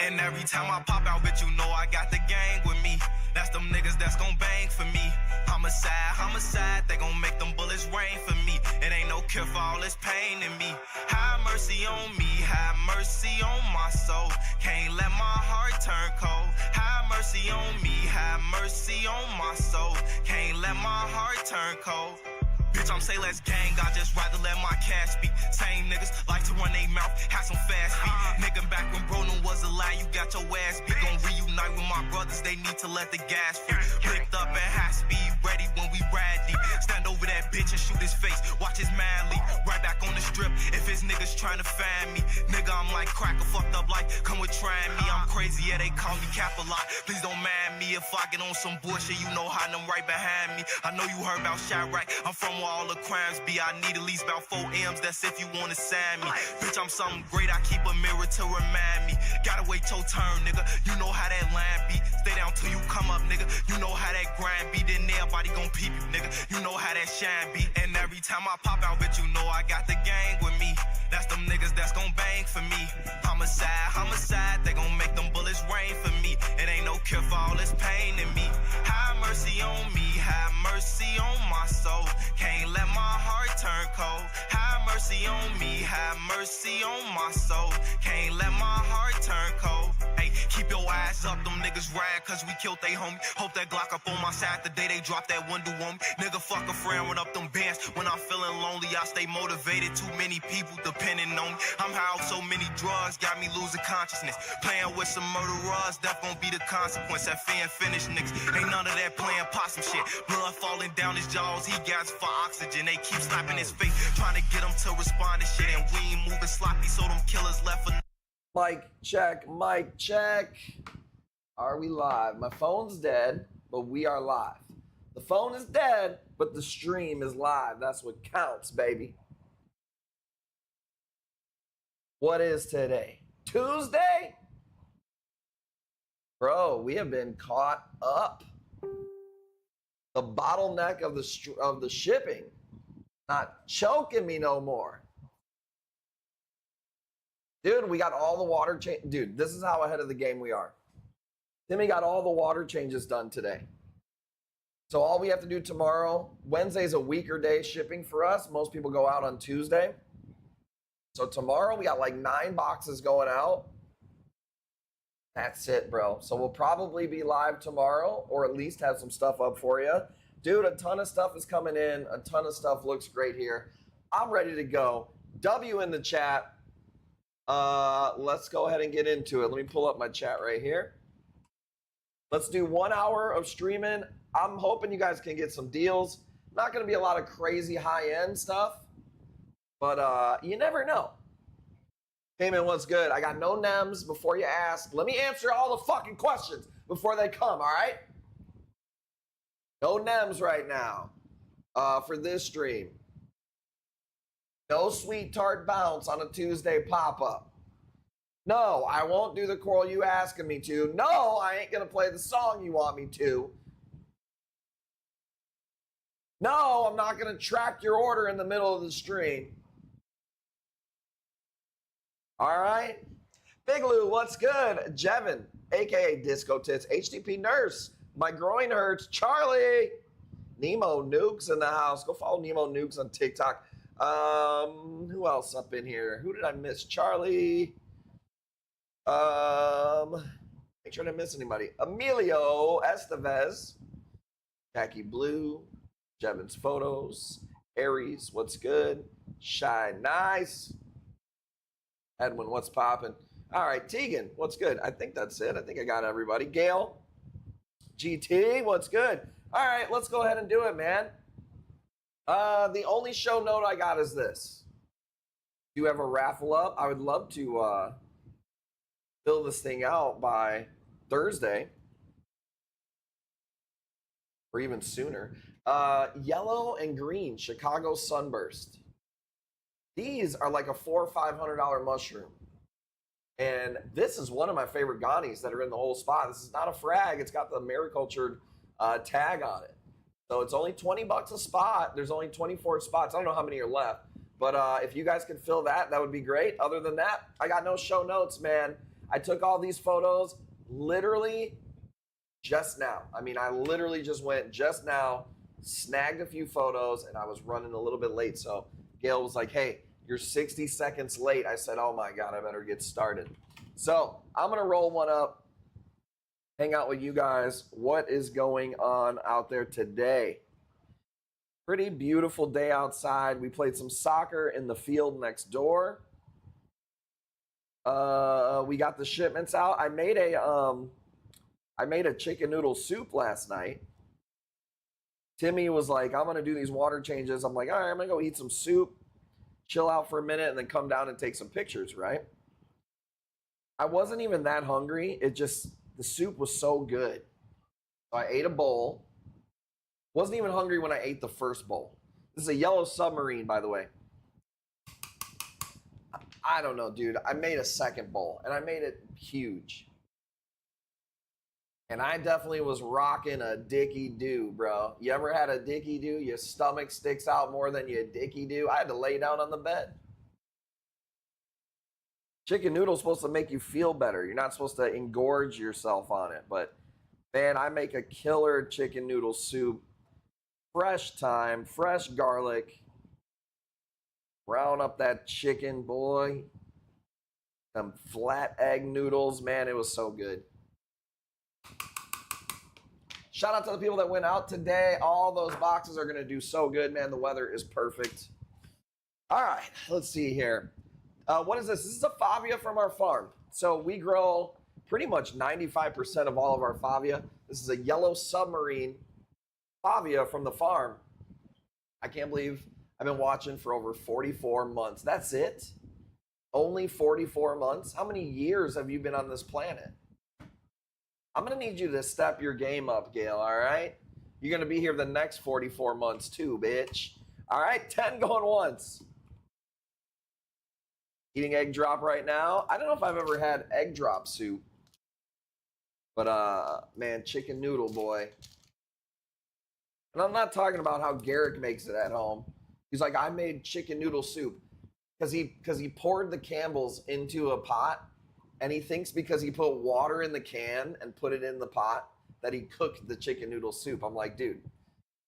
And every time I pop out, bitch, you know I got the gang with me. That's them niggas that's gon' bang for me. Homicide, they gon' make them bullets rain for me. It ain't no cure for all this pain in me. Have mercy on me, have mercy on my soul. Can't let my heart turn cold. Have mercy on me, have mercy on my soul. Can't let my heart turn cold. Bitch, I'm say let's gang, I just rather let my cash speak. Same niggas like to run they mouth, have some fast feet. Nigga, back when Broden was a lie, you got your ass beat. Gon' reunite with my brothers, they need to let the gas free. Blicked up at high speed, ready when we ride deep. Stand over that bitch and shoot his face, watch his man leap. Right back on the strip, if his niggas tryna find me. Nigga, I'm like cracker, fucked up like, come with trying me. I'm crazy, yeah, they call me Cap a lot. Please don't mind me if I get on some bullshit, you know how them right behind me. I know you heard about Chirac, I'm from where all the crimes be. I need at least about 4 M's, that's if you wanna sign me. Bitch, I'm something great, I keep a mirror to remind me. Gotta wait your turn, nigga, you know how that line be. Stay down till you come up, nigga, you know how that grind be. Then everybody gon' peep you, nigga, you know how that shine be. And every time I pop out, bitch, you know I got the gang with me. That's them niggas that's gon' bang for me. Homicide, they gon' make them bullets rain for me. It ain't no cure for all this pain in me. Have mercy on me, have mercy on my soul. Can't let my heart turn cold. Have mercy on me, have mercy on my soul. Can't let my heart turn cold. Hey, keep your eyes up, them niggas ride cause we killed they homie. Hope that Glock up on my side the day they drop that window on me. Nigga, fuck a friend, run up them bands. When I'm feeling lonely, I stay motivated. Too many people depending on me. I'm high off so many drugs, got me losing consciousness. Playing with some murderers, that gon' be the consequence. That fan finish niggas, ain't none of that playing possum shit. Blood falling down his jaws, he gasps for oxygen. They keep slapping his face, trying to get him to respond to shit. And we ain't moving sloppy, so them killers left for. Mic check, mic check. Are we live? My phone's dead, but we are live. The phone is dead, but the stream is live. That's what counts, baby. What is today? Tuesday? Bro, we have been caught up. The bottleneck of the shipping not choking me no more. Dude, we got all the water change. Dude, this is how ahead of the game we are. Timmy got all the water changes done today. So all we have to do tomorrow, Wednesday's a weaker day shipping for us. Most people go out on Tuesday. So tomorrow we got like 9 boxes going out. That's it, bro. So we'll probably be live tomorrow or at least have some stuff up for you. Dude, a ton of stuff is coming in. A ton of stuff looks great here. I'm ready to go. W in the chat. Let's go ahead and get into it. Let me pull up my chat right here. Let's do 1 hour of streaming. I'm hoping you guys can get some deals. Not going to be a lot of crazy high-end stuff, but you never know. Hey, man, what's good? I got no NEMs before you ask. Let me answer all the fucking questions before they come, all right? No NEMs right now for this stream. No sweet tart bounce on a Tuesday pop-up. No, I won't do the choral you asking me to. No, I ain't going to play the song you want me to. No, I'm not going to track your order in the middle of the stream. All right. Big Lou, what's good? Jevin, a.k.a. Disco Tits. HTP Nurse. My groin hurts. Charlie. Nemo Nukes in the house. Go follow Nemo Nukes on TikTok. Who else up in here? Who did I miss? Charlie. Make sure I didn't miss anybody. Emilio Estevez. Jackie Blue. Jevin's Photos. Aries, what's good? Shy Nice. Edwin, what's poppin'? All right, Tegan, what's good? I think that's it. I think I got everybody. Gail, GT, what's good? All right, let's go ahead and do it, man. The only show note I got is this. Do you have a raffle up? I would love to fill this thing out by Thursday or even sooner. Yellow and green, Chicago Sunburst. These are like a $400 or $500 mushroom. And this is one of my favorite Ghanis that are in the whole spot. This is not a frag. It's got the maricultured tag on it. So it's only 20 bucks a spot. There's only 24 spots. I don't know how many are left. But if you guys can fill that, that would be great. Other than that, I got no show notes, man. I took all these photos literally just now. I mean, I literally just went just now, snagged a few photos, and I was running a little bit late. So Gail was like, hey, you're 60 seconds late. I said, oh my God, I better get started. So I'm going to roll one up, hang out with you guys. What is going on out there today? Pretty beautiful day outside. We played some soccer in the field next door. We got the shipments out. I made a chicken noodle soup last night. Timmy was like, I'm gonna do these water changes. I'm like, all right, I'm gonna go eat some soup, chill out for a minute, and then come down and take some pictures, right? I wasn't even that hungry. The soup was so good. So I ate a bowl. Wasn't even hungry when I ate the first bowl. This is a yellow submarine, by the way. I don't know, dude. I made a second bowl, and I made it huge. And I definitely was rocking a dicky do, bro. You ever had a dicky do? Your stomach sticks out more than your dicky do. I had to lay down on the bed. Chicken noodle's supposed to make you feel better. You're not supposed to engorge yourself on it. But, man, I make a killer chicken noodle soup. Fresh thyme, fresh garlic. Brown up that chicken, boy. Some flat egg noodles. Man, it was so good. Shout out to the people that went out today. All those boxes are going to do so good, man. The weather is perfect. All right, let's see here. What is this? This is a favia from our farm. So we grow pretty much 95% of all of our favia. This is a yellow submarine favia from the farm. I can't believe I've been watching for over 44 months. That's it? Only 44 months? How many years have you been on this planet? I'm going to need you to step your game up, Gail, all right? You're going to be here the next 44 months too, bitch. All right, 10 going once. Eating egg drop right now. I don't know if I've ever had egg drop soup. But, man, chicken noodle, boy. And I'm not talking about how Garrick makes it at home. He's like, I made chicken noodle soup. Because he poured the Campbell's into a pot. And he thinks because he put water in the can and put it in the pot that he cooked the chicken noodle soup. I'm like, dude,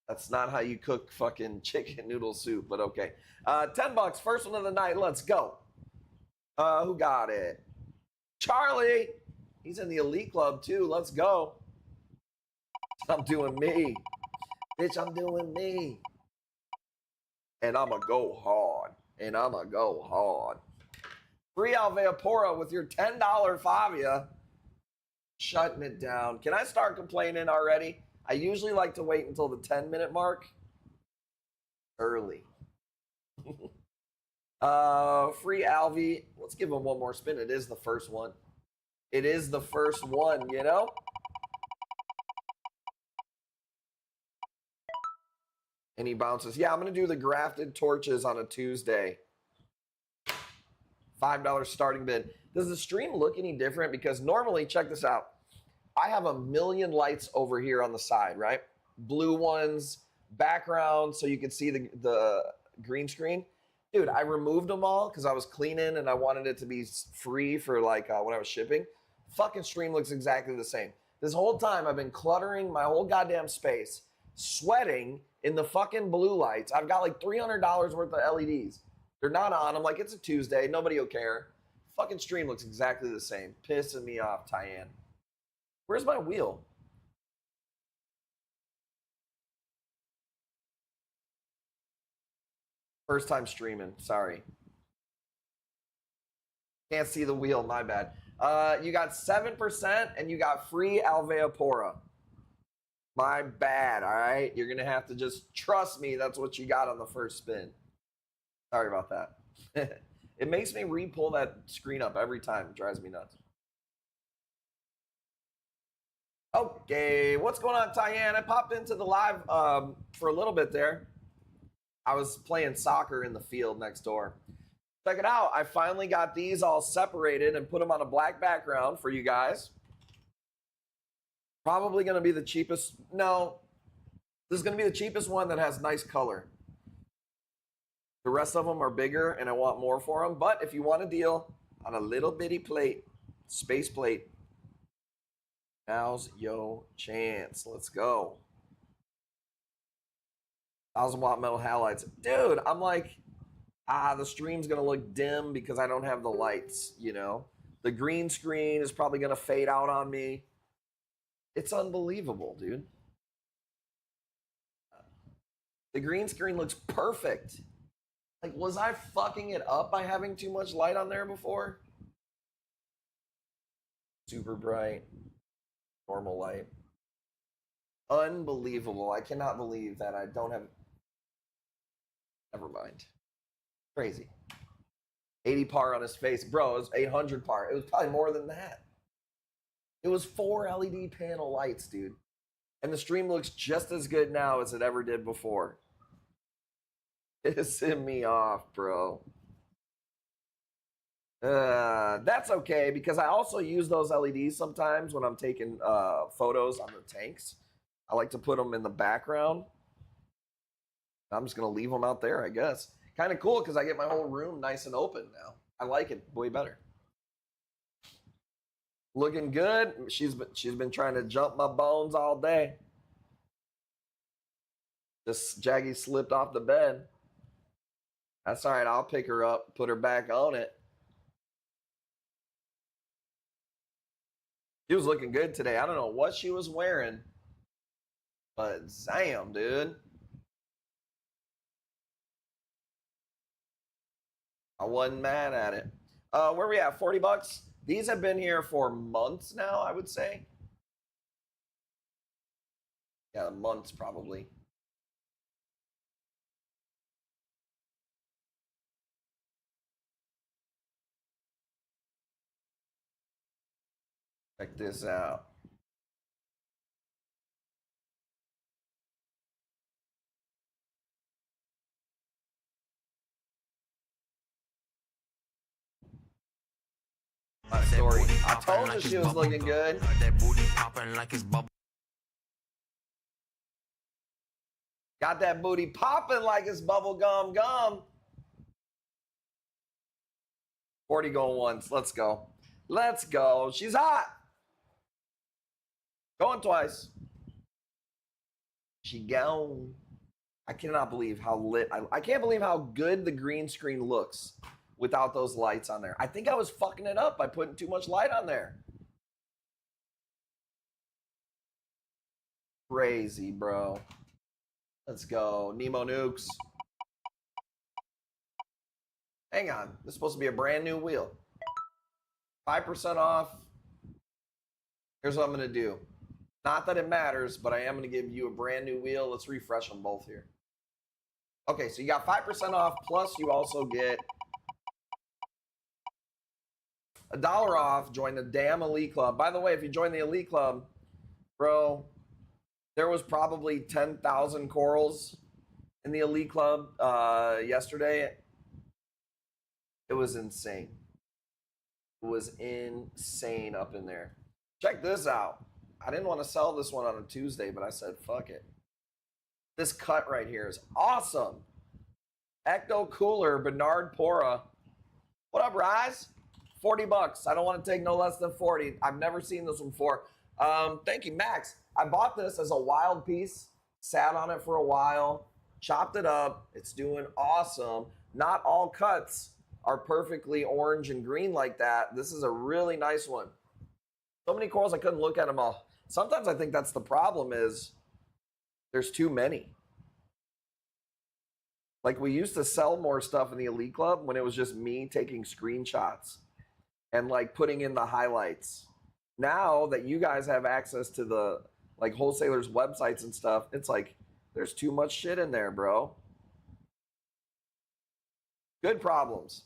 that's not how you cook fucking chicken noodle soup, but okay. $10, first one of the night. Let's go. Who got it? Charlie. He's in the elite club too. Let's go. I'm doing me. Bitch, I'm doing me. And I'ma go hard. And I'ma go hard. Free Alveopora with your $10 favia. Shutting it down. Can I start complaining already? I usually like to wait until the 10-minute mark. Early. Free Alvi. Let's give him one more spin. It is the first one. It is the first one, you know? And he bounces. Yeah, I'm going to do the grafted torches on a Tuesday. $5 starting bid. Does the stream look any different? Because normally, check this out. I have a million lights over here on the side, right? Blue ones, background, so you can see the green screen. Dude, I removed them all because I was cleaning and I wanted it to be free for like when I was shipping. Fucking stream looks exactly the same. This whole time I've been cluttering my whole goddamn space, sweating in the fucking blue lights. I've got like $300 worth of LEDs. They're not on. I'm like, it's a Tuesday. Nobody will care. Fucking stream looks exactly the same. Pissing me off, Tyann. Where's my wheel? First time streaming. Sorry. Can't see the wheel. My bad. You got 7% and you got free Alveopora. My bad, all right? You're going to have to just trust me. That's what you got on the first spin. Sorry about that. It makes me re-pull that screen up every time. It drives me nuts. Okay, what's going on, Tyann? I popped into the live for a little bit there. I was playing soccer in the field next door. Check it out. I finally got these all separated and put them on a black background for you guys. Probably going to be the cheapest. No, this is going to be the cheapest one that has nice color. The rest of them are bigger and I want more for them. But if you want a deal on a little bitty plate, Space plate. Now's yo chance. Let's go. 1,000-watt metal halides. Dude, I'm like, the stream's going to look dim because I don't have the lights, you know? The green screen is probably going to fade out on me. It's unbelievable, dude. The green screen looks perfect. Like, was I fucking it up by having too much light on there before? Super bright. Normal light. Unbelievable. I cannot believe that I don't have... Never mind. Crazy. 80 par on his face. Bro, it was 800 par. It was probably more than that. It was 4 LED panel lights, dude. And the stream looks just as good now as it ever did before. Pissing me off, bro. That's okay, because I also use those LEDs sometimes when I'm taking photos on the tanks. I like to put them in the background. I'm just going to leave them out there, I guess. Kind of cool, because I get my whole room nice and open now. I like it way better. Looking good. She's been trying to jump my bones all day. Just Jaggy slipped off the bed. That's all right. I'll pick her up, put her back on it. She was looking good today. I don't know what she was wearing, but damn, dude. I wasn't mad at it. Where we at? 40 bucks? These have been here for months now, I would say. Yeah, months probably. Check this out. My story. I told you she was looking good. That booty popping like it's bubble. Got that booty popping like it's bubble gum gum. 40 going once. Let's go. Let's go. She's hot. Going twice. She gone. I cannot believe how lit. I can't believe how good the green screen looks without those lights on there. I think I was fucking it up by putting too much light on there. Crazy, bro. Let's go. Nemo nukes. Hang on. This is supposed to be a brand new wheel. 5% off. Here's what I'm going to do. Not that it matters, but I am going to give you a brand new wheel. Let's refresh them both here. Okay, so you got 5% off, plus you also get $1 off. Join the damn Elite Club. By the way, if you join the Elite Club, bro, there was probably 10,000 corals in the Elite Club yesterday. It was insane. It was insane up in there. Check this out. I didn't want to sell this one on a Tuesday, but I said, fuck it. This cut right here is awesome. Ecto Cooler, Bernard Pora. What up, Rise? 40 bucks. I don't want to take no less than 40. I've never seen this one before. Thank you, Max. I bought this as a wild piece, sat on it for a while, chopped it up. It's doing awesome. Not all cuts are perfectly orange and green like that. This is a really nice one. So many corals, I couldn't look at them all. Sometimes I think that's the problem, is there's too many. Like, we used to sell more stuff in the Elite Club when it was just me taking screenshots and like putting in the highlights. Now that you guys have access to the like wholesalers' websites and stuff, it's like there's too much shit in there, bro. Good problems.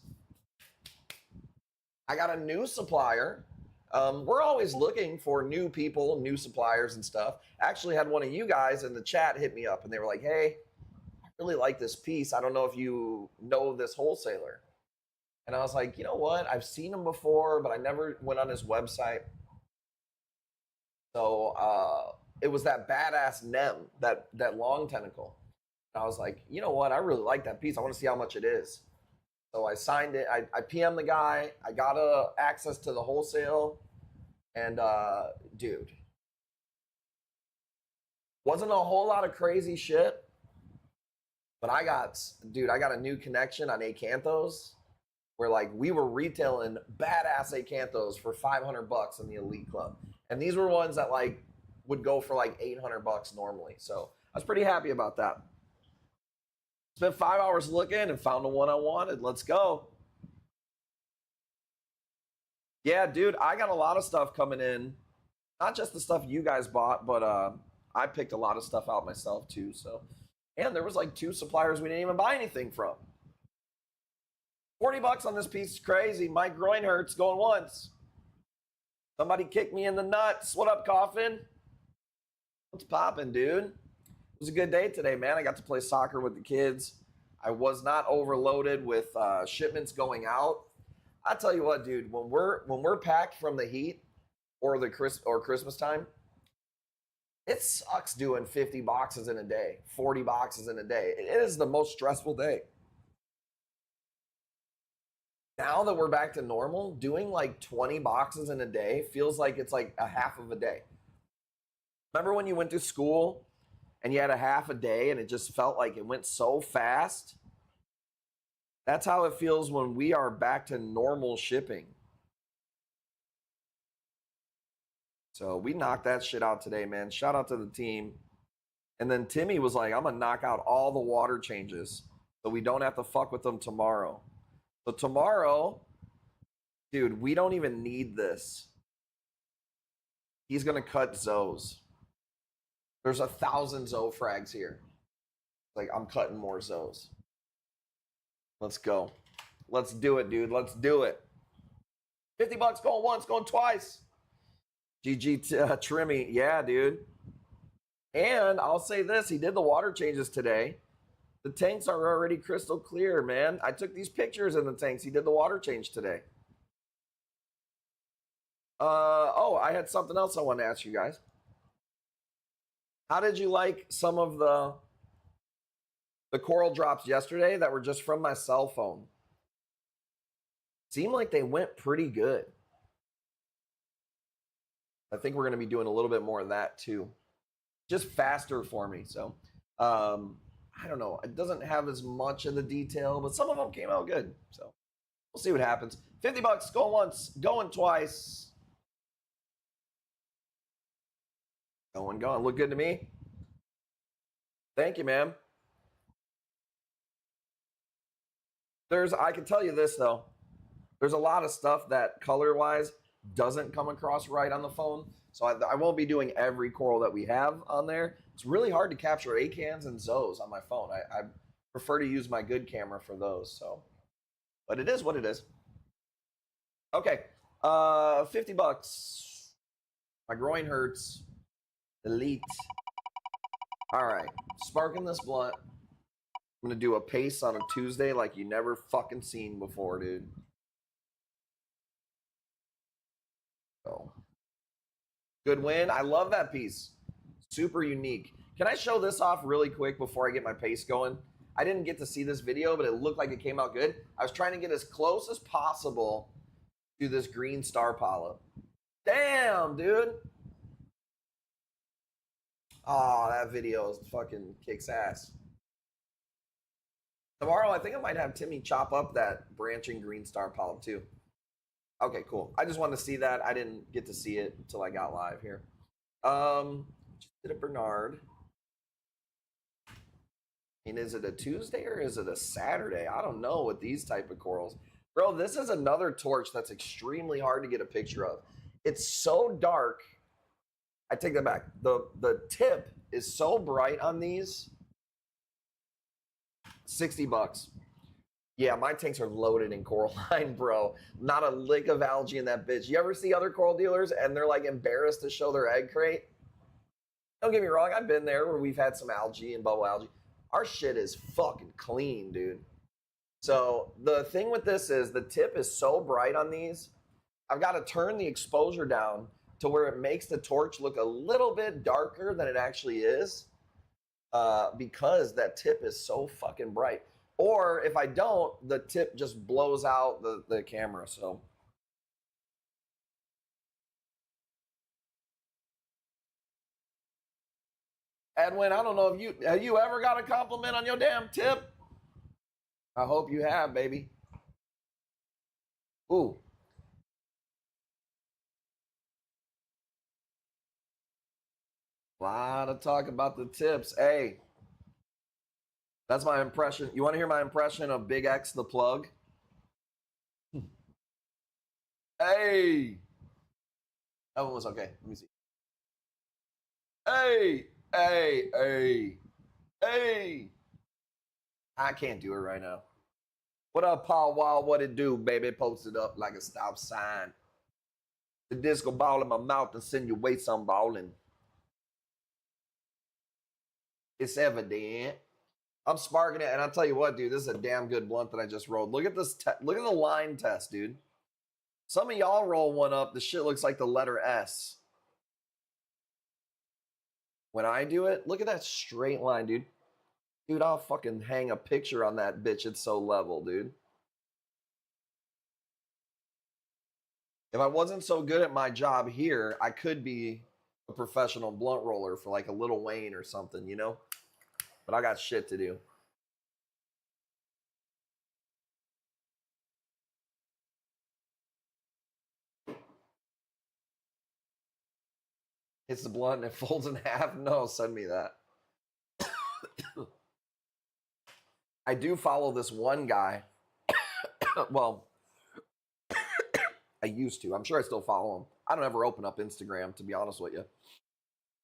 I got a new supplier. We're always looking for new people, new suppliers and stuff. Actually had one of you guys in the chat hit me up and they were like, hey, I really like this piece. I don't know if you know this wholesaler. And I was like, you know what? I've seen him before, but I never went on his website. So it was that badass Nem, that long tentacle. And I was like, you know what? I really like that piece. I want to see how much it is. So I signed it. I PM'd the guy. I got access to the wholesale. And dude, wasn't a whole lot of crazy shit. But I got a new connection on Acanthos where like we were retailing badass Acanthos for $500 in the Elite Club. And these were ones that like would go for like $800 normally. So I was pretty happy about that. Spent 5 hours looking and found the one I wanted. Let's go. Yeah, dude, I got a lot of stuff coming in. Not just the stuff you guys bought, but I picked a lot of stuff out myself too. So, and there was like 2 suppliers we didn't even buy anything from. $40 on this piece is crazy. My groin hurts going once. Somebody kicked me in the nuts. What up, Coffin? What's poppin', dude? It was a good day today, man. I got to play soccer with the kids. I was not overloaded with shipments going out. I tell you what, dude, when we're packed from the heat or Christmas time, it sucks doing 50 boxes in a day, 40 boxes in a day. It is the most stressful day. Now that we're back to normal, doing like 20 boxes in a day feels like it's like a half of a day. Remember when you went to school and you had a half a day and it just felt like it went so fast? That's how it feels when we are back to normal shipping. So we knocked that shit out today, man. Shout out to the team. And then Timmy was like, I'm going to knock out all the water changes so we don't have to fuck with them tomorrow. So tomorrow, dude, we don't even need this. He's going to cut Zoes. There's 1,000 Zoe frags here. Like, I'm cutting more Zoes. Let's go. Let's do it, dude. Let's do it. $50 going once, going twice. GG Trimmy. Yeah, dude. And I'll say this. He did the water changes today. The tanks are already crystal clear, man. I took these pictures in the tanks. He did the water change today. Oh, I had something else I wanted to ask you guys. How did you like some of the coral drops yesterday that were just from my cell phone? Seemed like they went pretty good. I think we're going to be doing a little bit more of that too. Just faster for me. So, I don't know. It doesn't have as much of the detail, but some of them came out good. So we'll see what happens. $50 going once, going twice. Going. Look good to me. Thank you, man. I can tell you this though. There's a lot of stuff that color-wise doesn't come across right on the phone. So I won't be doing every coral that we have on there. It's really hard to capture Acans and Zoes on my phone. I prefer to use my good camera for those. So, but it is what it is. Okay, $50. My groin hurts. Elite. All right, sparking this blunt. I'm gonna do a pace on a Tuesday like you never fucking seen before, dude. So, good win. I love that piece. Super unique. Can I show this off really quick before I get my pace going? I didn't get to see this video, but it looked like it came out good. I was trying to get as close as possible to this green star polyp. Damn, dude. Oh, that video is fucking kicks ass. Tomorrow, I think I might have Timmy chop up that branching green star polyp too. Okay, cool. I just wanted to see that. I didn't get to see it until I got live here. Just did a Bernard. And is it a Tuesday or is it a Saturday? I don't know with these type of corals. Bro, this is another torch that's extremely hard to get a picture of. It's so dark. I take that back. The tip is so bright on these. $60. Yeah, my tanks are loaded in coral line, bro. Not a lick of algae in that bitch. You ever see other coral dealers and they're like embarrassed to show their egg crate? Don't get me wrong, I've been there where we've had some algae and bubble algae. Our shit is fucking clean, dude. So the thing with this is the tip is so bright on these. I've got to turn the exposure down to where it makes the torch look a little bit darker than it actually is because that tip is so fucking bright. Or if I don't, the tip just blows out the camera. So Edwin, I don't know if have you ever got a compliment on your damn tip? I hope you have, baby. Ooh. A lot of talk about the tips. Hey, that's my impression. You want to hear my impression of Big X the plug? Hey. That one was okay. Let me see. Hey, hey, hey, hey. I can't do it right now. What up, Paul Wall? What it do, baby? Posted up like a stop sign. The disco ball in my mouth and send your way some balling. It's evident. I'm sparking it, and I'll tell you what, dude. This is a damn good blunt that I just rolled. Look at this. Look at the line test, dude. Some of y'all roll one up. The shit looks like the letter S. When I do it, look at that straight line, dude. Dude, I'll fucking hang a picture on that bitch. It's so level, dude. If I wasn't so good at my job here, I could be a professional blunt roller for like a Lil Wayne or something, you know? But I got shit to do. Hits the blunt and it folds in half. No, send me that. I do follow this one guy. Well, I used to. I'm sure I still follow him. I don't ever open up Instagram, to be honest with you.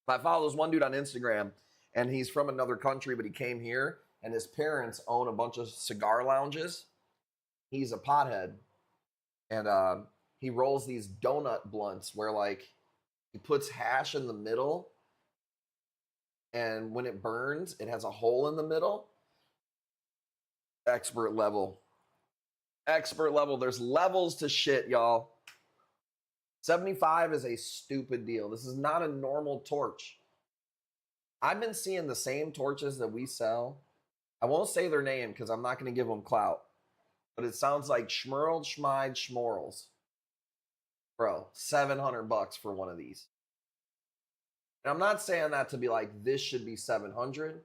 But I follow this one dude on Instagram, and he's from another country, but he came here, and his parents own a bunch of cigar lounges. He's a pothead, and he rolls these donut blunts where, like, he puts hash in the middle, and when it burns, it has a hole in the middle. Expert level. Expert level. There's levels to shit, y'all. 75 is a stupid deal. This is not a normal torch. I've been seeing the same torches that we sell. I won't say their name because I'm not going to give them clout. But it sounds like Schmerl, Schmide, Schmorls. Bro, $700 for one of these. And I'm not saying that to be like, this should be 700.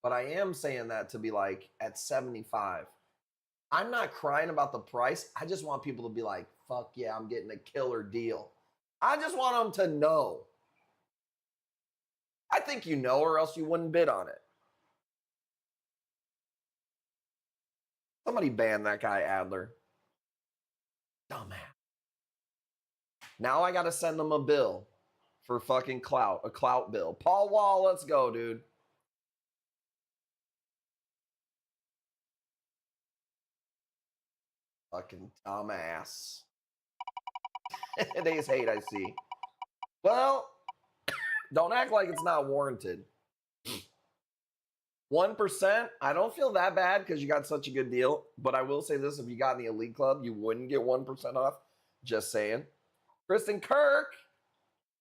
But I am saying that to be like, at 75. I'm not crying about the price. I just want people to be like, fuck yeah, I'm getting a killer deal. I just want them to know. I think you know, or else you wouldn't bid on it. Somebody ban that guy, Adler. Dumbass. Now I got to send them a bill for fucking clout, a clout bill. Paul Wall, let's go, dude. Fucking dumbass. Today's hate, I see. Well, don't act like it's not warranted. 1%, I don't feel that bad because you got such a good deal. But I will say this, if you got in the Elite Club, you wouldn't get 1% off. Just saying. Kristen Kirk.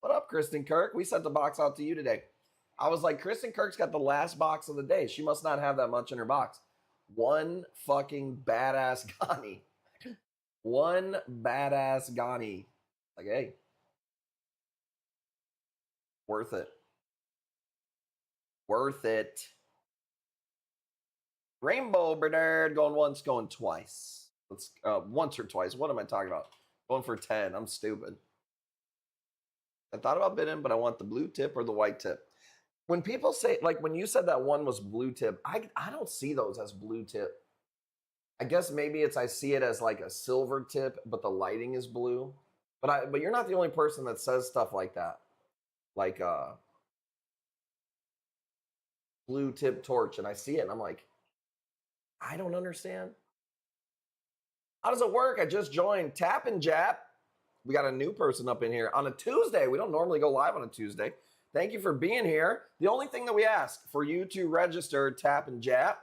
What up, Kristen Kirk? We sent the box out to you today. I was like, Kristen Kirk's got the last box of the day. She must not have that much in her box. One fucking badass Ghani. One badass Ghani. Like, hey. Worth it. Worth it. Rainbow Bernard going once, going twice. Let's once or twice. What am I talking about? Going for 10. I'm stupid. I thought about bidding, but I want the blue tip or the white tip. When people say, like when you said that one was blue tip, I don't see those as blue tip. I guess maybe it's I see it as like a silver tip, but the lighting is blue. But you're not the only person that says stuff like that. Like blue tip torch, and I see it and I'm like, I don't understand. How does it work? I just joined Tap and Jap. We got a new person up in here on a Tuesday. We don't normally go live on a Tuesday. Thank you for being here. The only thing that we ask for you to register Tap and Jap.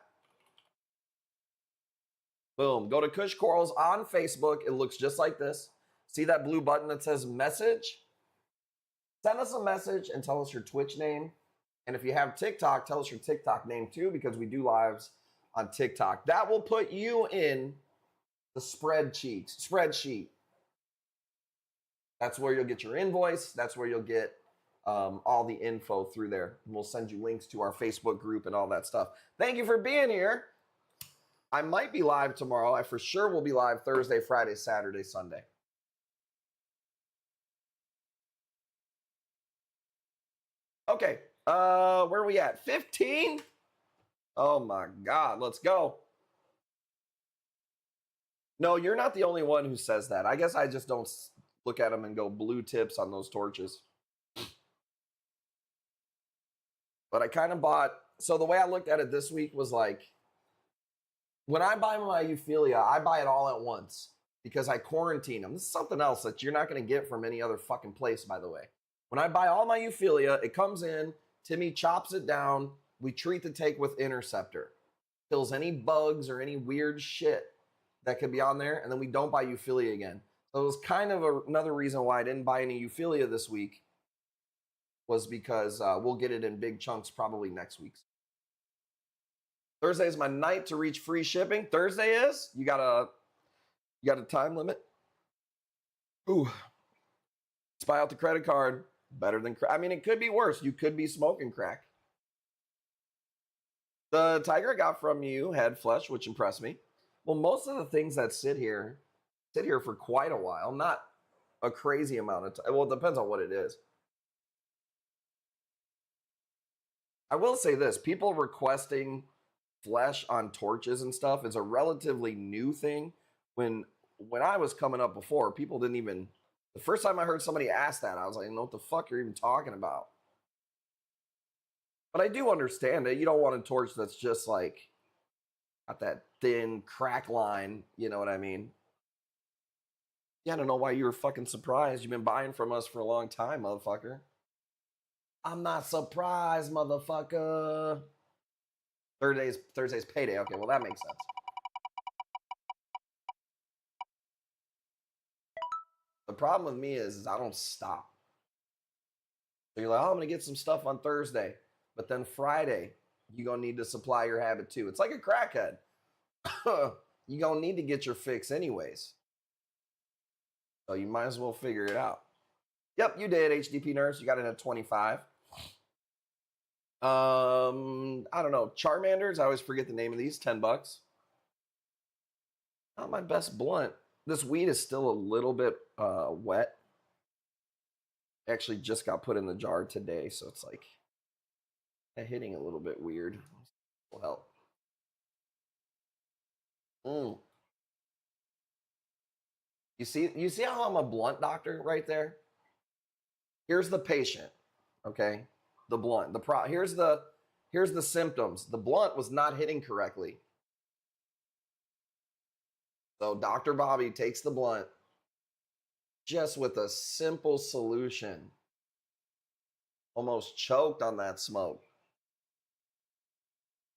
Boom. Go to Kush Corals on Facebook. It looks just like this. See that blue button that says message? Send us a message and tell us your Twitch name. And if you have TikTok, tell us your TikTok name too, because we do lives on TikTok. That will put you in the spreadsheet. That's where you'll get your invoice. That's where you'll get all the info through there. And we'll send you links to our Facebook group and all that stuff. Thank you for being here. I might be live tomorrow. I for sure will be live Thursday, Friday, Saturday, Sunday. Okay, where are we at? 15? Oh my God, let's go. No, you're not the only one who says that. I guess I just don't look at them and go blue tips on those torches. But I kind of bought, so the way I looked at it this week was like, when I buy my Euphilia, I buy it all at once because I quarantine them. This is something else that you're not going to get from any other fucking place, by the way. When I buy all my Euphilia, it comes in, Timmy chops it down, we treat the tank with Interceptor. Kills any bugs or any weird shit that could be on there, and then we don't buy Euphilia again. So it was kind of another reason why I didn't buy any Euphilia this week, was because we'll get it in big chunks probably next week. Thursday is my night to reach free shipping. Thursday is? You got a time limit? Ooh. Spy out the credit card. Better than crack. I mean, it could be worse. You could be smoking crack. The tiger I got from you had flesh, which impressed me. Well, most of the things that sit here for quite a while. Not a crazy amount of time. Well, it depends on what it is. I will say this. People requesting flesh on torches and stuff is a relatively new thing. When I was coming up before, people didn't even, the first time I heard somebody ask that, I was like, I know what the fuck you're even talking about. But I do understand it. You don't want a torch that's just like got that thin crack line, you know what I mean? Yeah, I don't know why you were fucking surprised. You've been buying from us for a long time, motherfucker. I'm not surprised, motherfucker. Thursday's payday. Okay, well, that makes sense. The problem with me is I don't stop. So you're like, oh, I'm going to get some stuff on Thursday. But then Friday, you're going to need to supply your habit too. It's like a crackhead. You're going to need to get your fix anyways. So you might as well figure it out. Yep, you did, HDP Nurse. You got it at 25. I don't know. Charmanders, I always forget the name of these. $10. Not my best blunt. This weed is still a little bit wet. Actually just got put in the jar today, so it's like hitting a little bit weird. Will help. You see how I'm a blunt doctor right there? Here's the patient, okay? The blunt. Here's the symptoms. The blunt was not hitting correctly. So Dr. Bobby takes the blunt just with a simple solution. Almost choked on that smoke.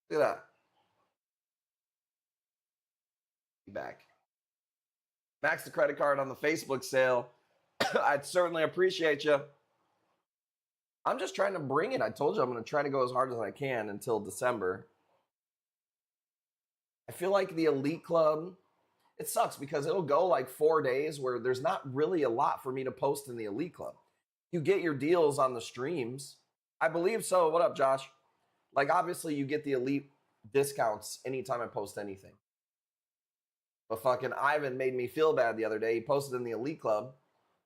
Look at that. Be back. Max the credit card on the Facebook sale. I'd certainly appreciate you. I'm just trying to bring it. I told you I'm going to try to go as hard as I can until December. I feel like the Elite Club, it sucks because it'll go like 4 days where there's not really a lot for me to post in the Elite Club. You get your deals on the streams. I believe so. What up, Josh? Like, obviously, you get the Elite discounts anytime I post anything. But fucking Ivan made me feel bad the other day. He posted in the Elite Club,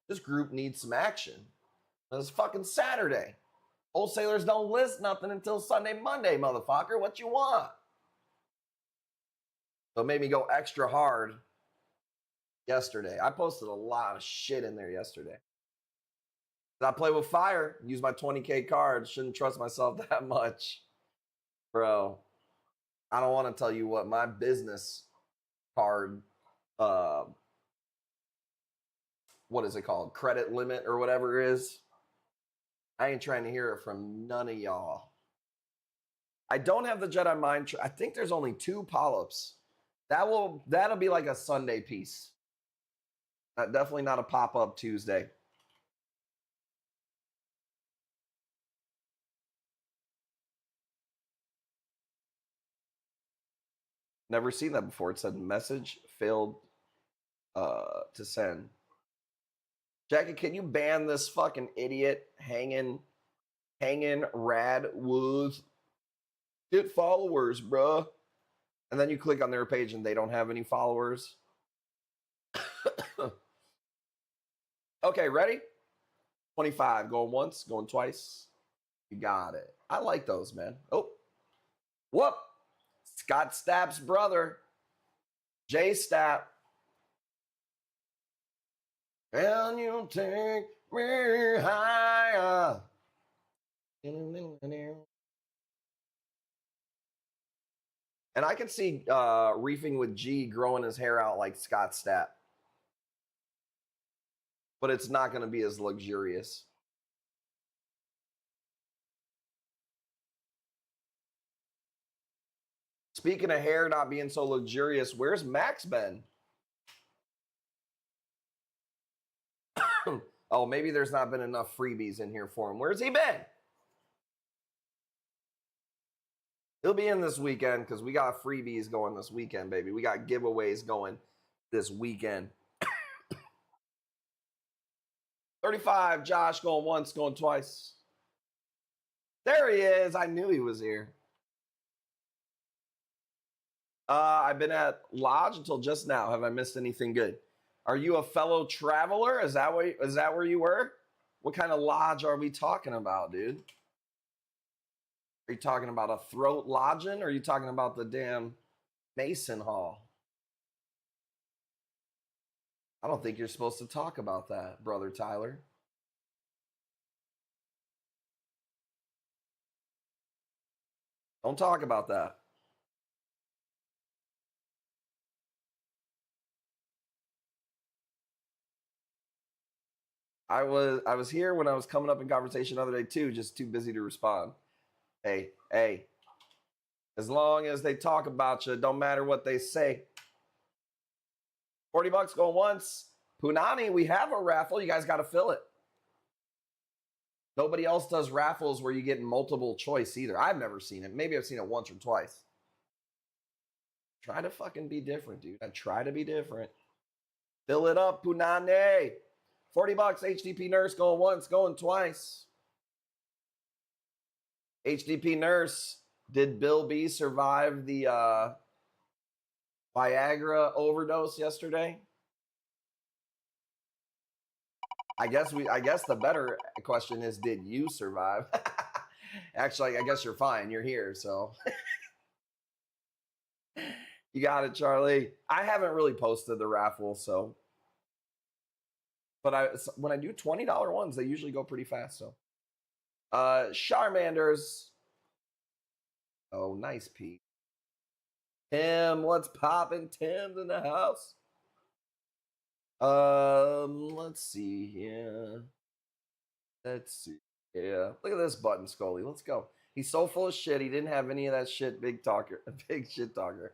this group needs some action. It's fucking Saturday. Wholesalers don't list nothing until Sunday, Monday, motherfucker. What you want? So it made me go extra hard yesterday. I posted a lot of shit in there yesterday. I play with fire, use my 20K card. Shouldn't trust myself that much. Bro, I don't want to tell you what my business card, what is it called? Credit limit or whatever it is. I ain't trying to hear it from none of y'all. I don't have the Jedi Mind. I think there's only 2 polyps. That'll be like a Sunday piece. Definitely not a pop-up Tuesday. Never seen that before. It said message failed to send. Jackie, can you ban this fucking idiot hanging rad with get followers, bruh? And then you click on their page and they don't have any followers. Okay, ready? 25. Going once, going twice. You got it. I like those, man. Oh, whoop. Scott Stapp's brother, Jay Stapp. Can you take me higher? And I can see Reefing with G growing his hair out like Scott Stapp. But it's not going to be as luxurious. Speaking of hair not being so luxurious, where's Max been? Oh, maybe there's not been enough freebies in here for him. Where's he been? He'll be in this weekend because we got freebies going this weekend, baby. We got giveaways going this weekend. 35, Josh going once, going twice. There he is. I knew he was here. I've been at Lodge until just now. Have I missed anything good? Are you a fellow traveler? Is that where you were? What kind of lodge are we talking about, dude? Are you talking about a throat lodging? Or are you talking about the damn Mason Hall? I don't think you're supposed to talk about that, brother Tyler. Don't talk about that. I was here when I was coming up in conversation the other day too, just too busy to respond. Hey, as long as they talk about you, don't matter what they say. 40 bucks going once. Punani, we have a raffle. You guys got to fill it. Nobody else does raffles where you get multiple choice either. I've never seen it. Maybe I've seen it once or twice. Try to fucking be different, dude. I try to be different. Fill it up, Punani. 40 bucks, HDP Nurse going once, going twice. HDP Nurse, did Bill B survive the Viagra overdose yesterday? I guess the better question is, did you survive? Actually, I guess you're fine. You're here, so. You got it, Charlie. I haven't really posted the raffle, so. But when I do $20 ones, they usually go pretty fast, so. Charmanders. Oh, nice, Pete. Tim, what's poppin'? Tim's in the house. Let's see here. Let's see. Yeah, look at this button, Scully. Let's go. He's so full of shit. He didn't have any of that shit, big shit talker.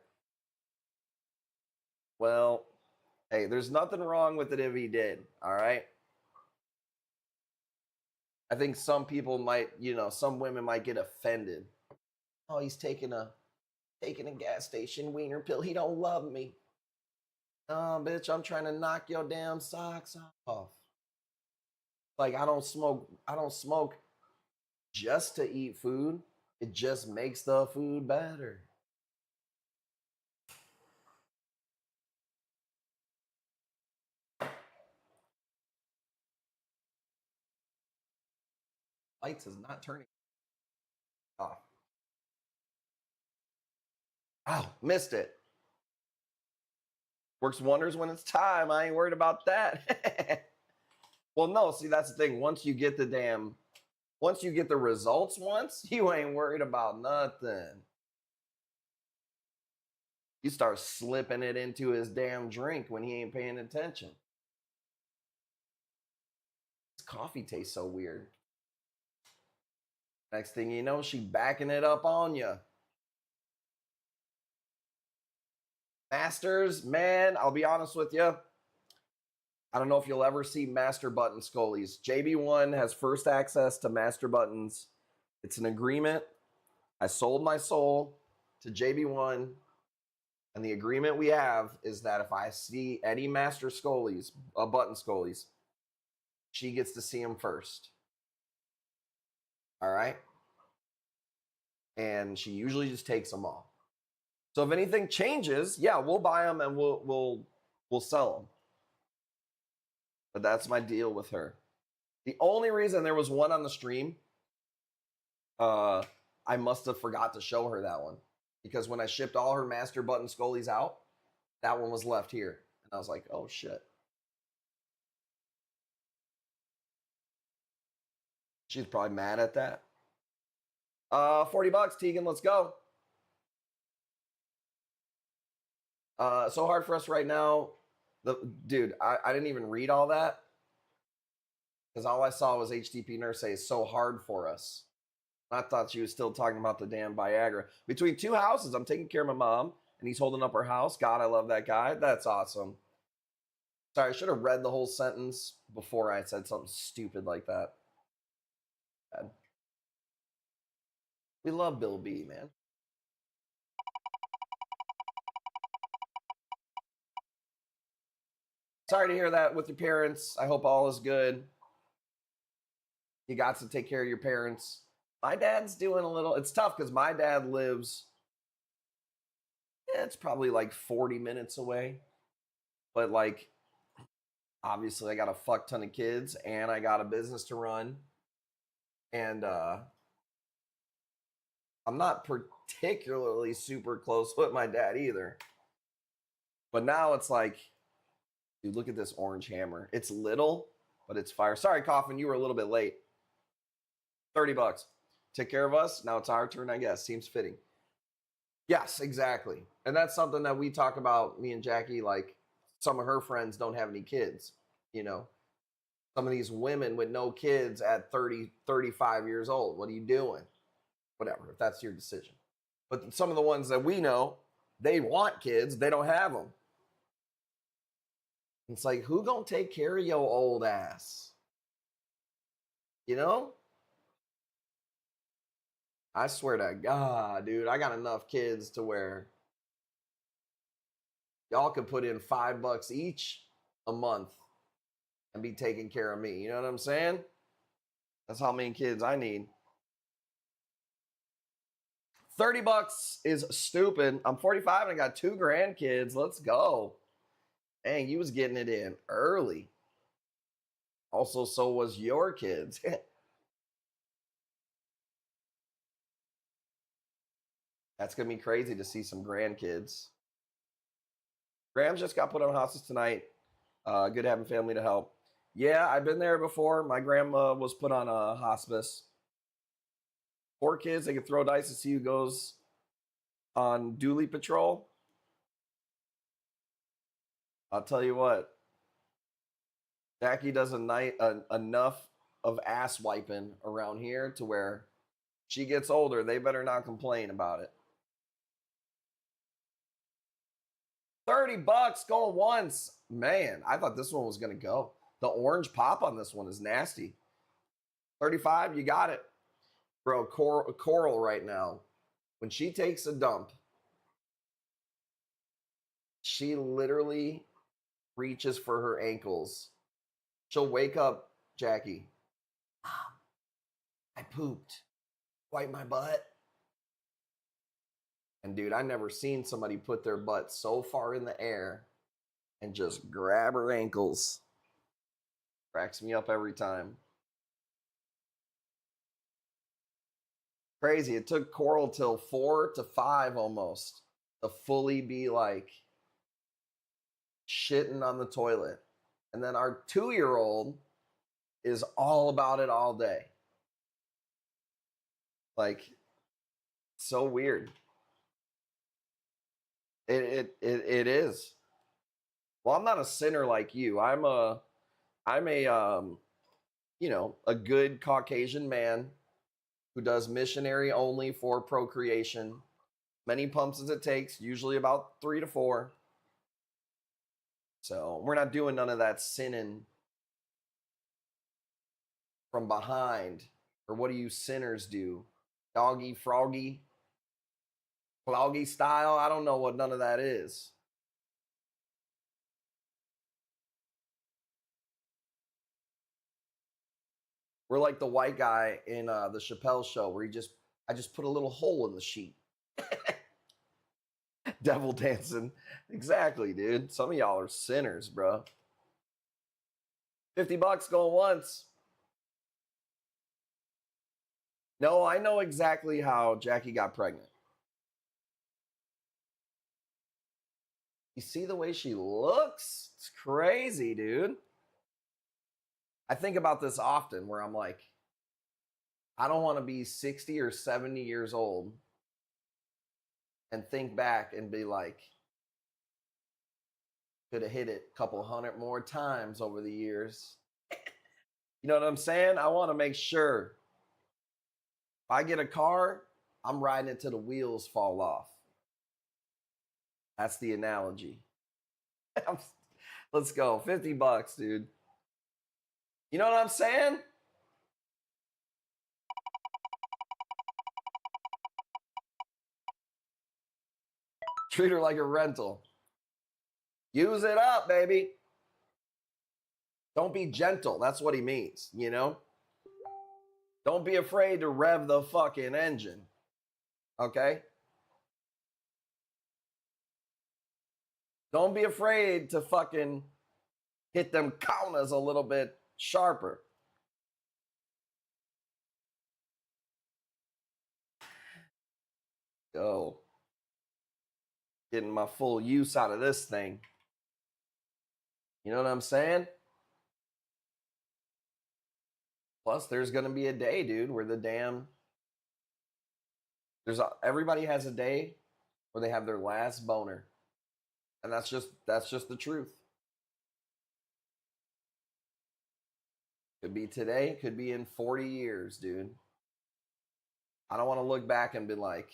Well, hey, there's nothing wrong with it if he did. All right. I think some people might, some women might get offended. Oh, he's taking a gas station wiener pill. He don't love me. Oh, bitch, I'm trying to knock your damn socks off. Like, I don't smoke just to eat food. It just makes the food better. Lights is not turning off. Oh, missed it. Works wonders when it's time. I ain't worried about that. Well, no, see, that's the thing. Once you get the results you ain't worried about nothing. You start slipping it into his damn drink when he ain't paying attention. This coffee tastes so weird. Next thing you know, she backing it up on you. Masters, man, I'll be honest with you. I don't know if you'll ever see Master Button Scullies. JB1 has first access to Master Buttons. It's an agreement. I sold my soul to JB1. And the agreement we have is that if I see any master Scolies, button Scolies, she gets to see them first. All right? And she usually just takes them all. So if anything changes, yeah, we'll buy them and we'll sell them. But that's my deal with her. The only reason there was one on the stream, I must have forgot to show her that one. Because when I shipped all her master button Scolies out, that one was left here. And I was like, oh shit. She's probably mad at that. $40, Tegan, let's go. So hard for us right now. Dude, I didn't even read all that. Because all I saw was HTP Nurse say it's so hard for us. I thought she was still talking about the damn Viagra. Between two houses, I'm taking care of my mom, and he's holding up her house. God, I love that guy. That's awesome. Sorry, I should have read the whole sentence before I said something stupid like that. Bad. We love Bill B, man. Sorry to hear that with your parents. I hope all is good. You got to take care of your parents. My dad's doing a little, it's tough because my dad lives, it's probably like 40 minutes away. But like, obviously I got a fuck ton of kids and I got a business to run. And I'm not particularly super close with my dad either. But now it's like, dude, look at this orange hammer. It's little, but it's fire. Sorry, Coffin, you were a little bit late. $30. Take care of us. Now it's our turn, I guess. Seems fitting. Yes, exactly. And that's something that we talk about, me and Jackie, like some of her friends don't have any kids, you know. Some of these women with no kids at 30, 35 years old. What are you doing? Whatever, if that's your decision. But some of the ones that we know, they want kids, they don't have them. It's like, who gonna take care of your old ass? You know? I swear to God, dude, I got enough kids to where y'all could put in $5 each a month and be taking care of me. You know what I'm saying? That's how many kids I need. $30 is stupid. I'm 45 and I got 2 grandkids. Let's go. Dang, you was getting it in early. Also, so was your kids. That's going to be crazy to see some grandkids. Grams just got put on hospice tonight. Good having family to help. Yeah, I've been there before. My grandma was put on a hospice. 4 kids, they can throw dice to see who goes on dually patrol. I'll tell you what. Jackie does enough of ass wiping around here to where she gets older, they better not complain about it. $30 going once. Man, I thought this one was going to go. The orange pop on this one is nasty. 35, you got it. Bro, Coral right now, when she takes a dump, she literally reaches for her ankles. She'll wake up, Jackie. I pooped. Wipe my butt. And dude, I never seen somebody put their butt so far in the air and just grab her ankles. Cracks me up every time. Crazy. It took Coral till 4 to 5 almost to fully be like shitting on the toilet. And then our 2-year-old is all about it all day. Like, so weird. It is. Well, I'm not a sinner like you. I'm a you know, a good Caucasian man who does missionary only for procreation. Many pumps as it takes, usually about 3 to 4. So we're not doing none of that sinning from behind. Or what do you sinners do? Doggy froggy? Cloggy style. I don't know what none of that is. We're like the white guy in the Chappelle show where I just put a little hole in the sheet. Devil dancing. Exactly, dude. Some of y'all are sinners, bro. $50 going once. No, I know exactly how Jackie got pregnant. You see the way she looks? It's crazy, dude. I think about this often where I'm like, I don't want to be 60 or 70 years old and think back and be like, could have hit it a couple hundred more times over the years. You know what I'm saying? I want to make sure if I get a car, I'm riding it till the wheels fall off. That's the analogy. Let's go. $50, dude. You know what I'm saying? Treat her like a rental. Use it up, baby. Don't be gentle. That's what he means, you know? Don't be afraid to rev the fucking engine. Okay? Don't be afraid to fucking hit them counters a little bit sharper. Go. Getting my full use out of this thing. You know what I'm saying? Plus, there's going to be a day, dude, where everybody has a day where they have their last boner. And that's just the truth. Could be today, could be in 40 years, dude. I don't want to look back and be like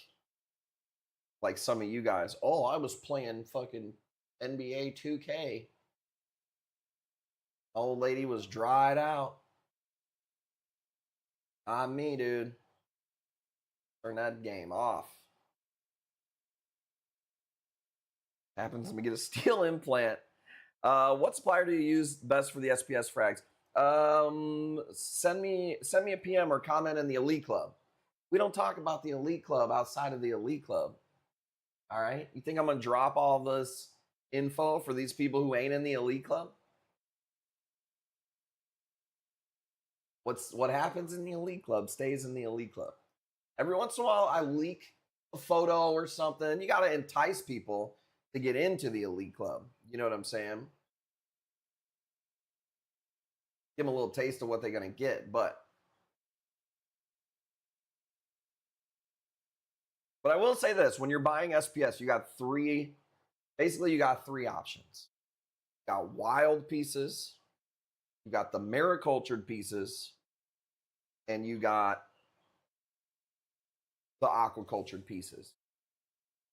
some of you guys, oh, I was playing fucking NBA 2K. Old lady was dried out. Not me, dude. Turn that game off. Happens to me get a steel implant. What supplier do you use best for the SPS frags? Send me a PM or comment in the Elite Club. We don't talk about the Elite Club outside of the Elite Club. All right? You think I'm going to drop all this info for these people who ain't in the Elite Club? What happens in the Elite Club stays in the Elite Club. Every once in a while, I leak a photo or something. You got to entice people to get into the Elite Club. You know what I'm saying? Give them a little taste of what they're going to get. But I will say this. When you're buying SPS, you got three options. You got wild pieces. You got the maricultured pieces. And you got the aquacultured pieces.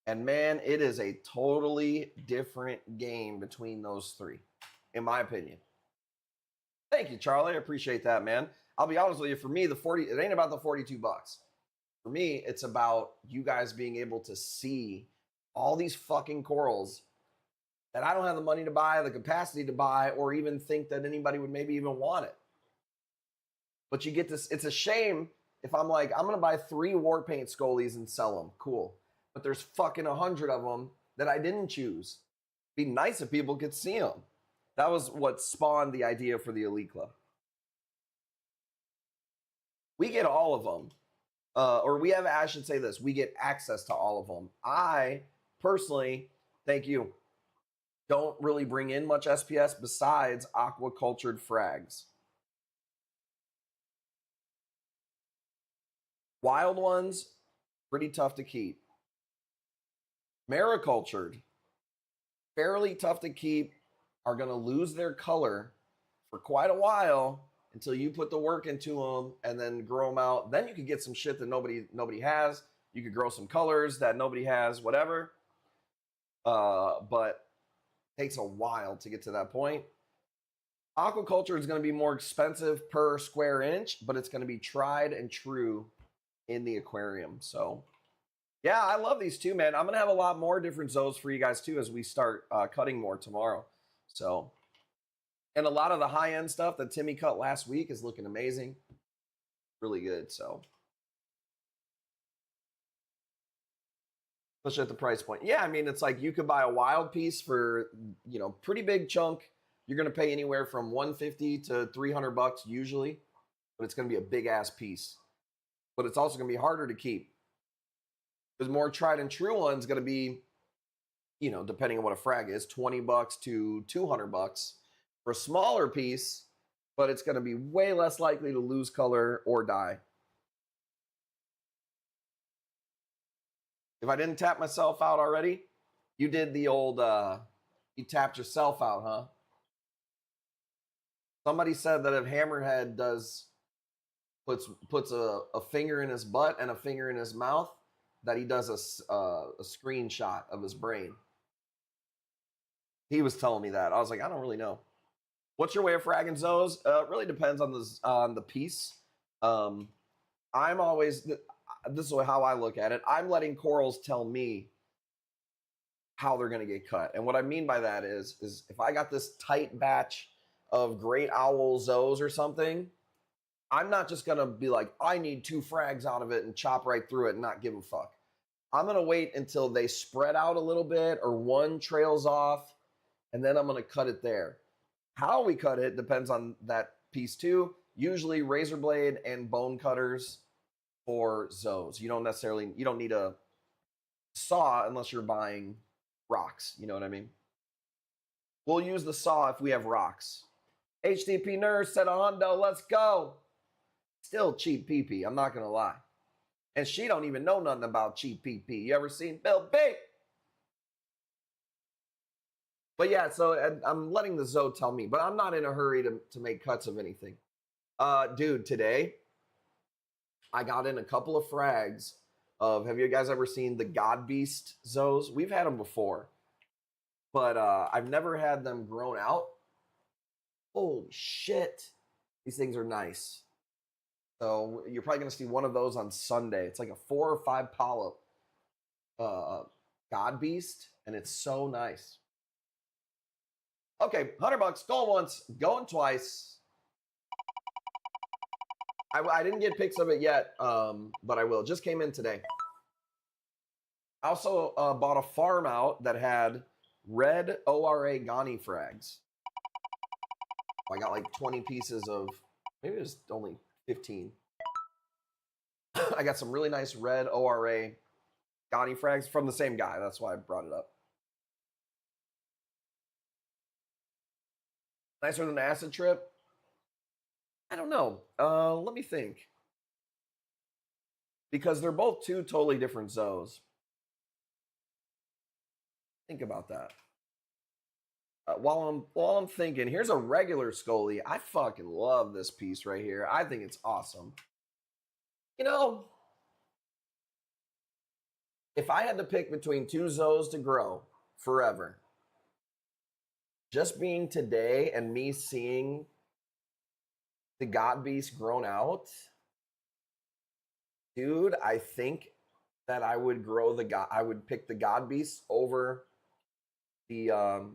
And man, it is a totally different game between those three, in my opinion. Thank you, Charlie. I appreciate that, man. I'll be honest with you. For me, it ain't about the $42. For me, it's about you guys being able to see all these fucking corals that I don't have the money to buy, the capacity to buy, or even think that anybody would maybe even want it. But you get this. It's a shame if I'm like, I'm going to buy 3 war paint scolies and sell them. Cool. But there's fucking 100 of them that I didn't choose. It'd be nice if people could see them. That was what spawned the idea for the Elite Club. We get all of them. I should say this. We get access to all of them. I personally, thank you, don't really bring in much SPS besides aquacultured frags. Wild ones, pretty tough to keep. Maricultured, fairly tough to keep, are going to lose their color for quite a while until you put the work into them and then grow them out. Then you could get some shit that nobody has. You could grow some colors that nobody has, whatever. But it takes a while to get to that point. Aquaculture is going to be more expensive per square inch, but it's going to be tried and true in the aquarium. So Yeah, I love these too, man. I'm going to have a lot more different zones for you guys too as we start cutting more tomorrow. So, and a lot of the high-end stuff that Timmy cut last week is looking amazing. Really good, so. Especially at the price point. Yeah, I mean, it's like you could buy a wild piece for, you know, pretty big chunk. You're going to pay anywhere from $150 to $300 usually, but it's going to be a big ass piece. But it's also going to be harder to keep. There's more tried and true ones going to be, you know, depending on what a frag is, $20 to $200 for a smaller piece, but it's going to be way less likely to lose color or die. If I didn't tap myself out already, you did the old, you tapped yourself out, huh? Somebody said that if Hammerhead puts a finger in his butt and a finger in his mouth, that he does a screenshot of his brain. He was telling me that. I was like, I don't really know. What's your way of fragging Zoes? It really depends on the piece. I'm always, this is how I look at it. I'm letting corals tell me how they're going to get cut. And what I mean by that is if I got this tight batch of great owl Zoes or something, I'm not just going to be like, I need 2 frags out of it and chop right through it and not give a fuck. I'm going to wait until they spread out a little bit or one trails off, and then I'm going to cut it there. How we cut it depends on that piece too. Usually razor blade and bone cutters for Zoes. You don't need a saw unless you're buying rocks. You know what I mean? We'll use the saw if we have rocks. HDP Nurse said a hundo, let's go. Still cheap PP, I'm not gonna lie. And she don't even know nothing about cheap PP. You ever seen Bill B? But yeah, so I'm letting the Zoe tell me, but I'm not in a hurry to make cuts of anything. Dude, today I got in a couple of frags of, have you guys ever seen the God Beast Zoes? We've had them before, but I've never had them grown out. Holy shit. These things are nice. So you're probably going to see one of those on Sunday. It's like a 4 or 5 polyp God Beast, and it's so nice. Okay, $100, going once, going twice. I didn't get pics of it yet, but I will. Just came in today. I also bought a farm out that had red ORA Ghani frags. I got like 20 pieces of, maybe it was only 15. I got some really nice red ORA Ghani frags from the same guy. That's why I brought it up. Nicer than Acid Trip? I don't know. Let me think. Because they're both 2 totally different Zoes. Think about that. While I'm thinking, here's a regular Scully. I fucking love this piece right here. I think it's awesome. You know, if I had to pick between 2 Zoes to grow forever, just being today and me seeing the God Beast grown out, dude, I think that I would I would pick the God Beast over the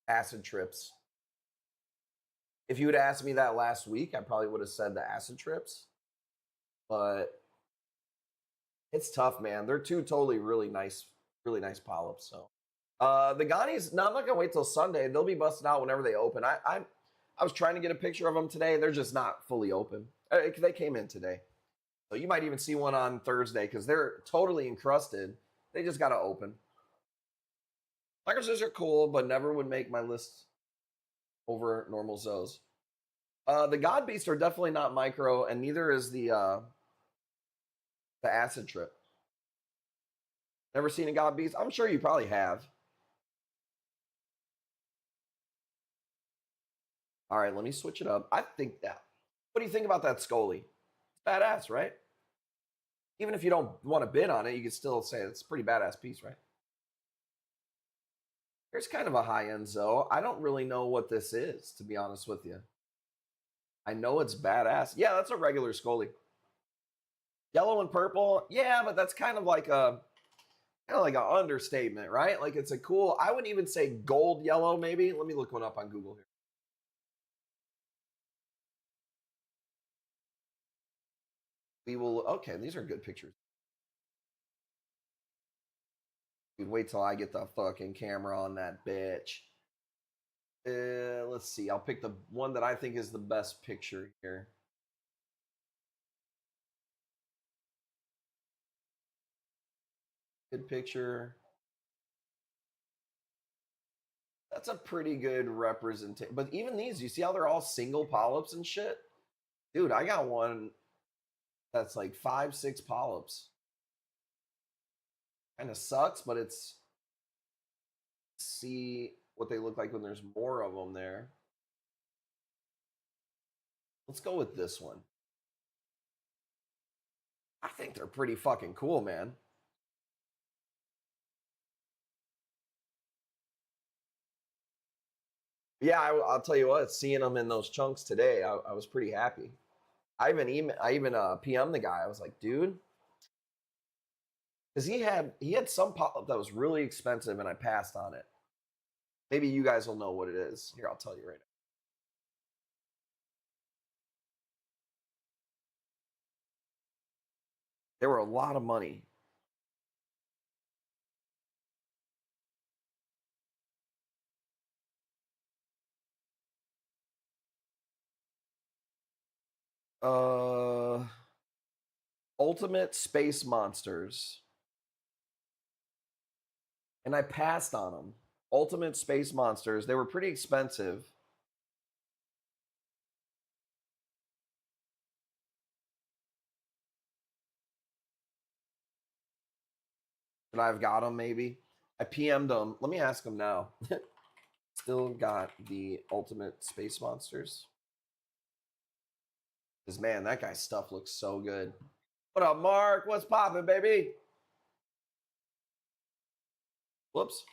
Acid Trips. If you had asked me that last week, I probably would have said the Acid Trips. But it's tough, man. They're 2 totally really nice polyps. So the Ghanis, no, I'm not gonna wait till Sunday. They'll be busted out whenever they open. I was trying to get a picture of them today. They're just not fully open. They came in today. So you might even see one on Thursday because they're totally encrusted. They just got to open. Microzoes are cool, but never would make my list over normal Zoes. The God Beasts are definitely not micro, and neither is the Acid Trip. Never seen a God Beast? I'm sure you probably have. All right, let me switch it up. I think that. What do you think about that Scully? It's badass, right? Even if you don't want to bid on it, you can still say it's a pretty badass piece, right? Here's kind of a high-end Zoe. I don't really know what this is, to be honest with you. I know it's badass. Yeah, that's a regular Scully. Yellow and purple. Yeah, but that's kind of like a kind of like an understatement, right? Like it's a cool, I would even say gold yellow, maybe. Let me look one up on Google here. We will, okay, these are good pictures. Dude, wait till I get the fucking camera on that bitch. Let's see. I'll pick the one that I think is the best picture here. Good picture. That's a pretty good representation. But even these, you see how they're all single polyps and shit? Dude, I got one that's like 5, 6 polyps. Kind of sucks, but it's see what they look like when there's more of them there. Let's go with this one. I think they're pretty fucking cool, man. Yeah, I'll tell you what. Seeing them in those chunks today, I was pretty happy. I even PM the guy. I was like, dude, because he had some pop that was really expensive, and I passed on it. Maybe you guys will know what it is. Here, I'll tell you right now. They were a lot of money. Uh, Ultimate Space Monsters, and I passed on them. Ultimate Space Monsters. They were pretty expensive. But I've got them maybe. I PM'd them. Let me ask them now. Still got the Ultimate Space Monsters. Because, man, that guy's stuff looks so good. What up, Mark? What's poppin', baby? Whoops.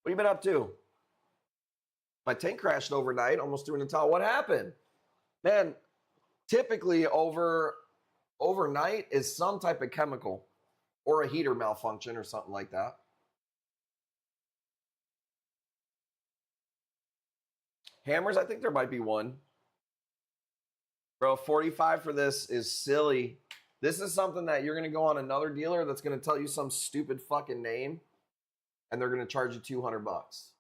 What have you been up to? My tank crashed overnight, almost threw in the towel. What happened? Man, typically overnight is some type of chemical or a heater malfunction or something like that. Hammers, I think there might be one. Bro, 45 for this is silly. This is something that you're going to go on another dealer that's going to tell you some stupid fucking name and they're going to charge you 200 bucks.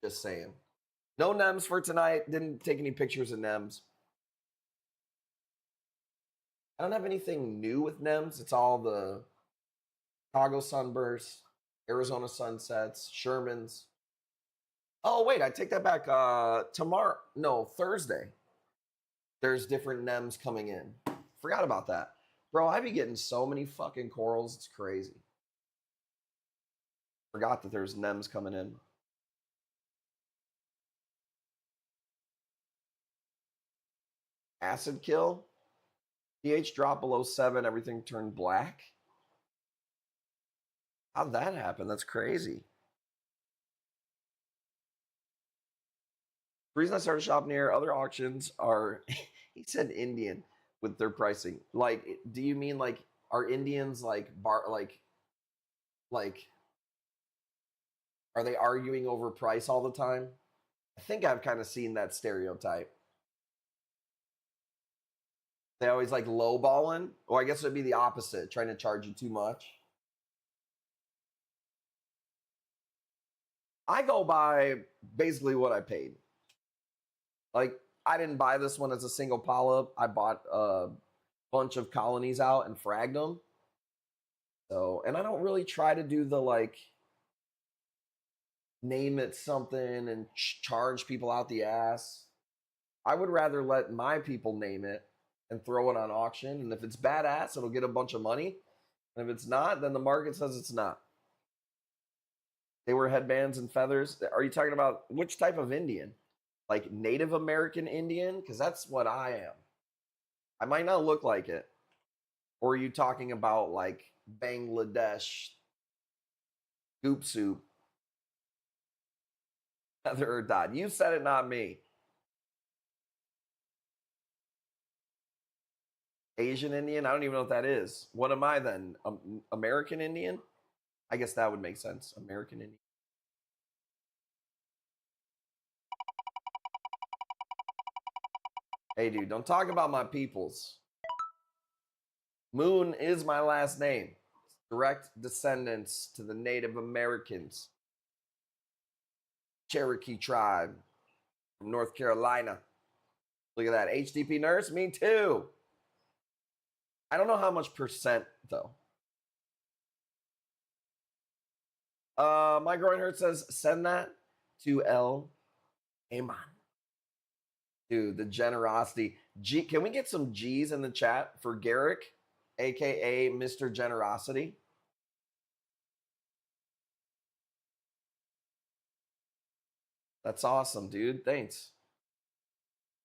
Just saying. No NEMs for tonight. Didn't take any pictures of NEMs. I don't have anything new with NEMs. It's all the Chicago Sunbursts, Arizona Sunsets, Shermans. Oh, wait, I take that back. Tomorrow, no, Thursday. There's different NEMs coming in. Forgot about that. Bro, I be getting so many fucking corals. It's crazy. Forgot that there's NEMs coming in. Acid kill. pH drop below 7. Everything turned black. How'd that happen? That's crazy. The reason I started shopping here, other auctions are, he said Indian with their pricing. Like, do you mean like, are Indians like, are they arguing over price all the time? I think I've kind of seen that stereotype. They always like lowballing. Or I guess it would be the opposite, trying to charge you too much. I go by basically what I paid. Like, I didn't buy this one as a single polyp. I bought a bunch of colonies out and fragged them. So, and I don't really try to do the like name it something and charge people out the ass. I would rather let my people name it and throw it on auction. And if it's badass, it'll get a bunch of money. And if it's not, then the market says it's not. They wear headbands and feathers. Are you talking about which type of Indian? Like Native American Indian? Because that's what I am. I might not look like it. Or are you talking about like Bangladesh goop soup? Feather or dot? You said it, not me. Asian Indian? I don't even know what that is. What am I then? American Indian? I guess that would make sense. American Indian. Hey, dude, don't talk about my peoples. Moon is my last name. Direct descendants to the Native Americans. Cherokee tribe from North Carolina. Look at that. HDP nurse? Me too. I don't know how much percent, though. My groin hurt says, send that to L. Amen. Dude, the generosity. Can we get some G's in the chat for Garrick, aka Mr. Generosity? That's awesome, dude. Thanks.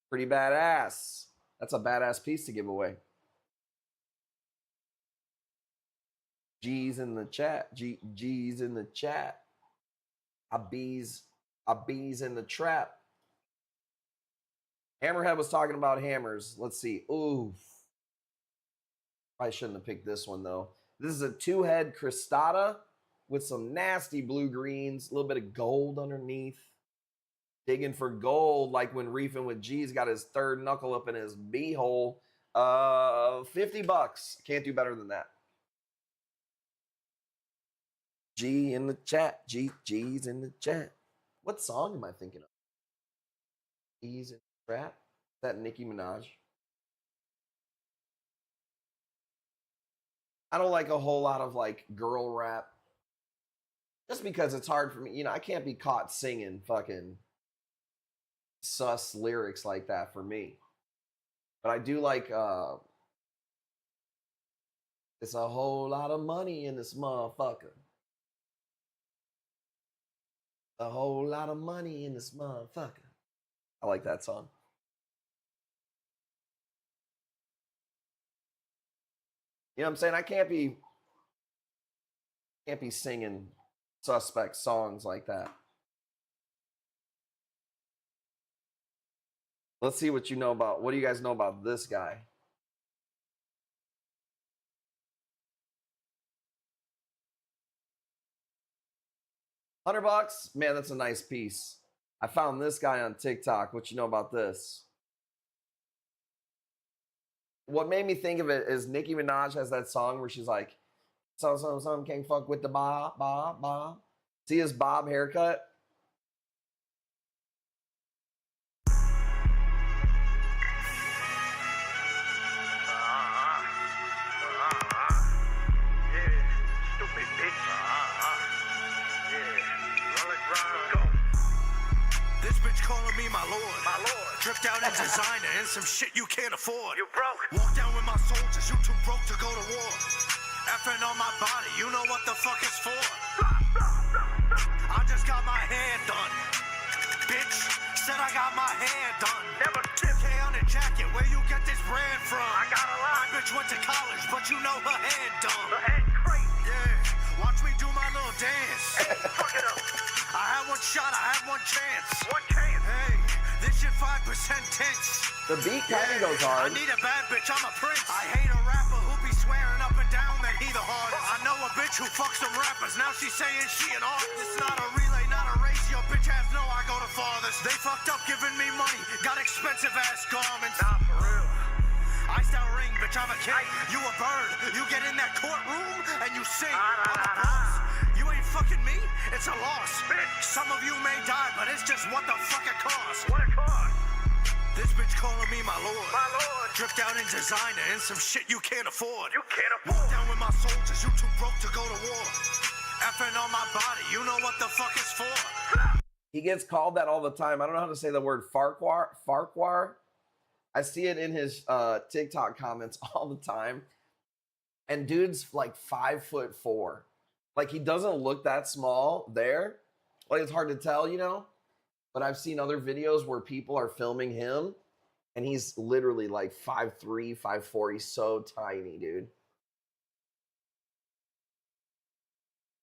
Pretty badass. That's a badass piece to give away. G's in the chat. G's in the chat. A bees in the trap. Hammerhead was talking about hammers. Let's see. Ooh. I shouldn't have picked this one, though. This is a 2-head cristata with some nasty blue greens, a little bit of gold underneath. Digging for gold, like when Reefing with G's got his third knuckle up in his beehole. $50. Can't do better than that. G in the chat. G's in the chat. What song am I thinking of? G's in the trap? Is that Nicki Minaj? I don't like a whole lot of like girl rap. Just because it's hard for me. You know, I can't be caught singing fucking sus lyrics like that for me. But I do like it's a whole lot of money in this motherfucker. A whole lot of money in this motherfucker. I like that song. You know what I'm saying? I can't be singing suspect songs like that. Let's see what you know about. What do you guys know about this guy? $100? Man, that's a nice piece. I found this guy on TikTok. What you know about this? What made me think of it is Nicki Minaj has that song where she's like, some can't fuck with the bob. See his bob haircut? Calling me my lord. Dripped out in designer and some shit you can't afford. You broke. Walk down with my soldiers, you too broke to go to war. Effing on my body, you know what the fuck it's for. I just got my hair done. Bitch, said I got my hair done. Never tip K on the jacket, where you get this brand from? I got a lot. My bitch went to college, but you know her head dumb. Her head crazy. Yeah, watch me do my little dance. Hey, fuck it up. I had one shot, I had one chance. One chance. Hey, this shit 5% tense. The beat kind of goes hard. I need a bad bitch, I'm a prince. I hate a rapper who be swearing up and down that he the hardest. I know a bitch who fucks some rappers, now she's saying she an artist. It's not a relay, not a race, your bitch ass know I go the farthest. They fucked up giving me money, got expensive ass garments. Nah, for real. Iced out ring, bitch, I'm a king. You a bird, you get in that courtroom and you sing. I'm a boss. You ain't fucking me, it's a loss. Bitch. Some of you may die, but it's just what the fuck it costs. What it costs? This bitch calling me my lord. My lord. Dripped out in designer and some shit you can't afford. You can't afford. Walk down with my soldiers, you too broke to go to war. Effing on my body, you know what the fuck it's for. He gets called that all the time. I don't know how to say the word Farquhar. I see it in his TikTok comments all the time. And dude's like 5'4". Like, he doesn't look that small there. Like, it's hard to tell, you know? But I've seen other videos where people are filming him, and he's literally like 5'3", 5'4". He's so tiny, dude.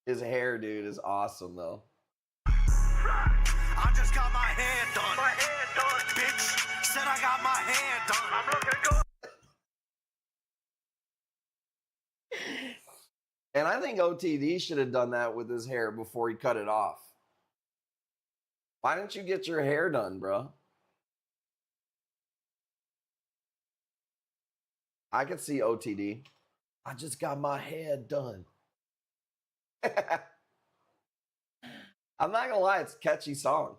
His hair, dude, is awesome, though. I just got my hair done. My hair done. Bitch, said I got my hair done. I'm looking good. And I think OTD should have done that with his hair before he cut it off. Why didn't you get your hair done, bro? I could see OTD. I just got my hair done. I'm not gonna lie, it's a catchy song.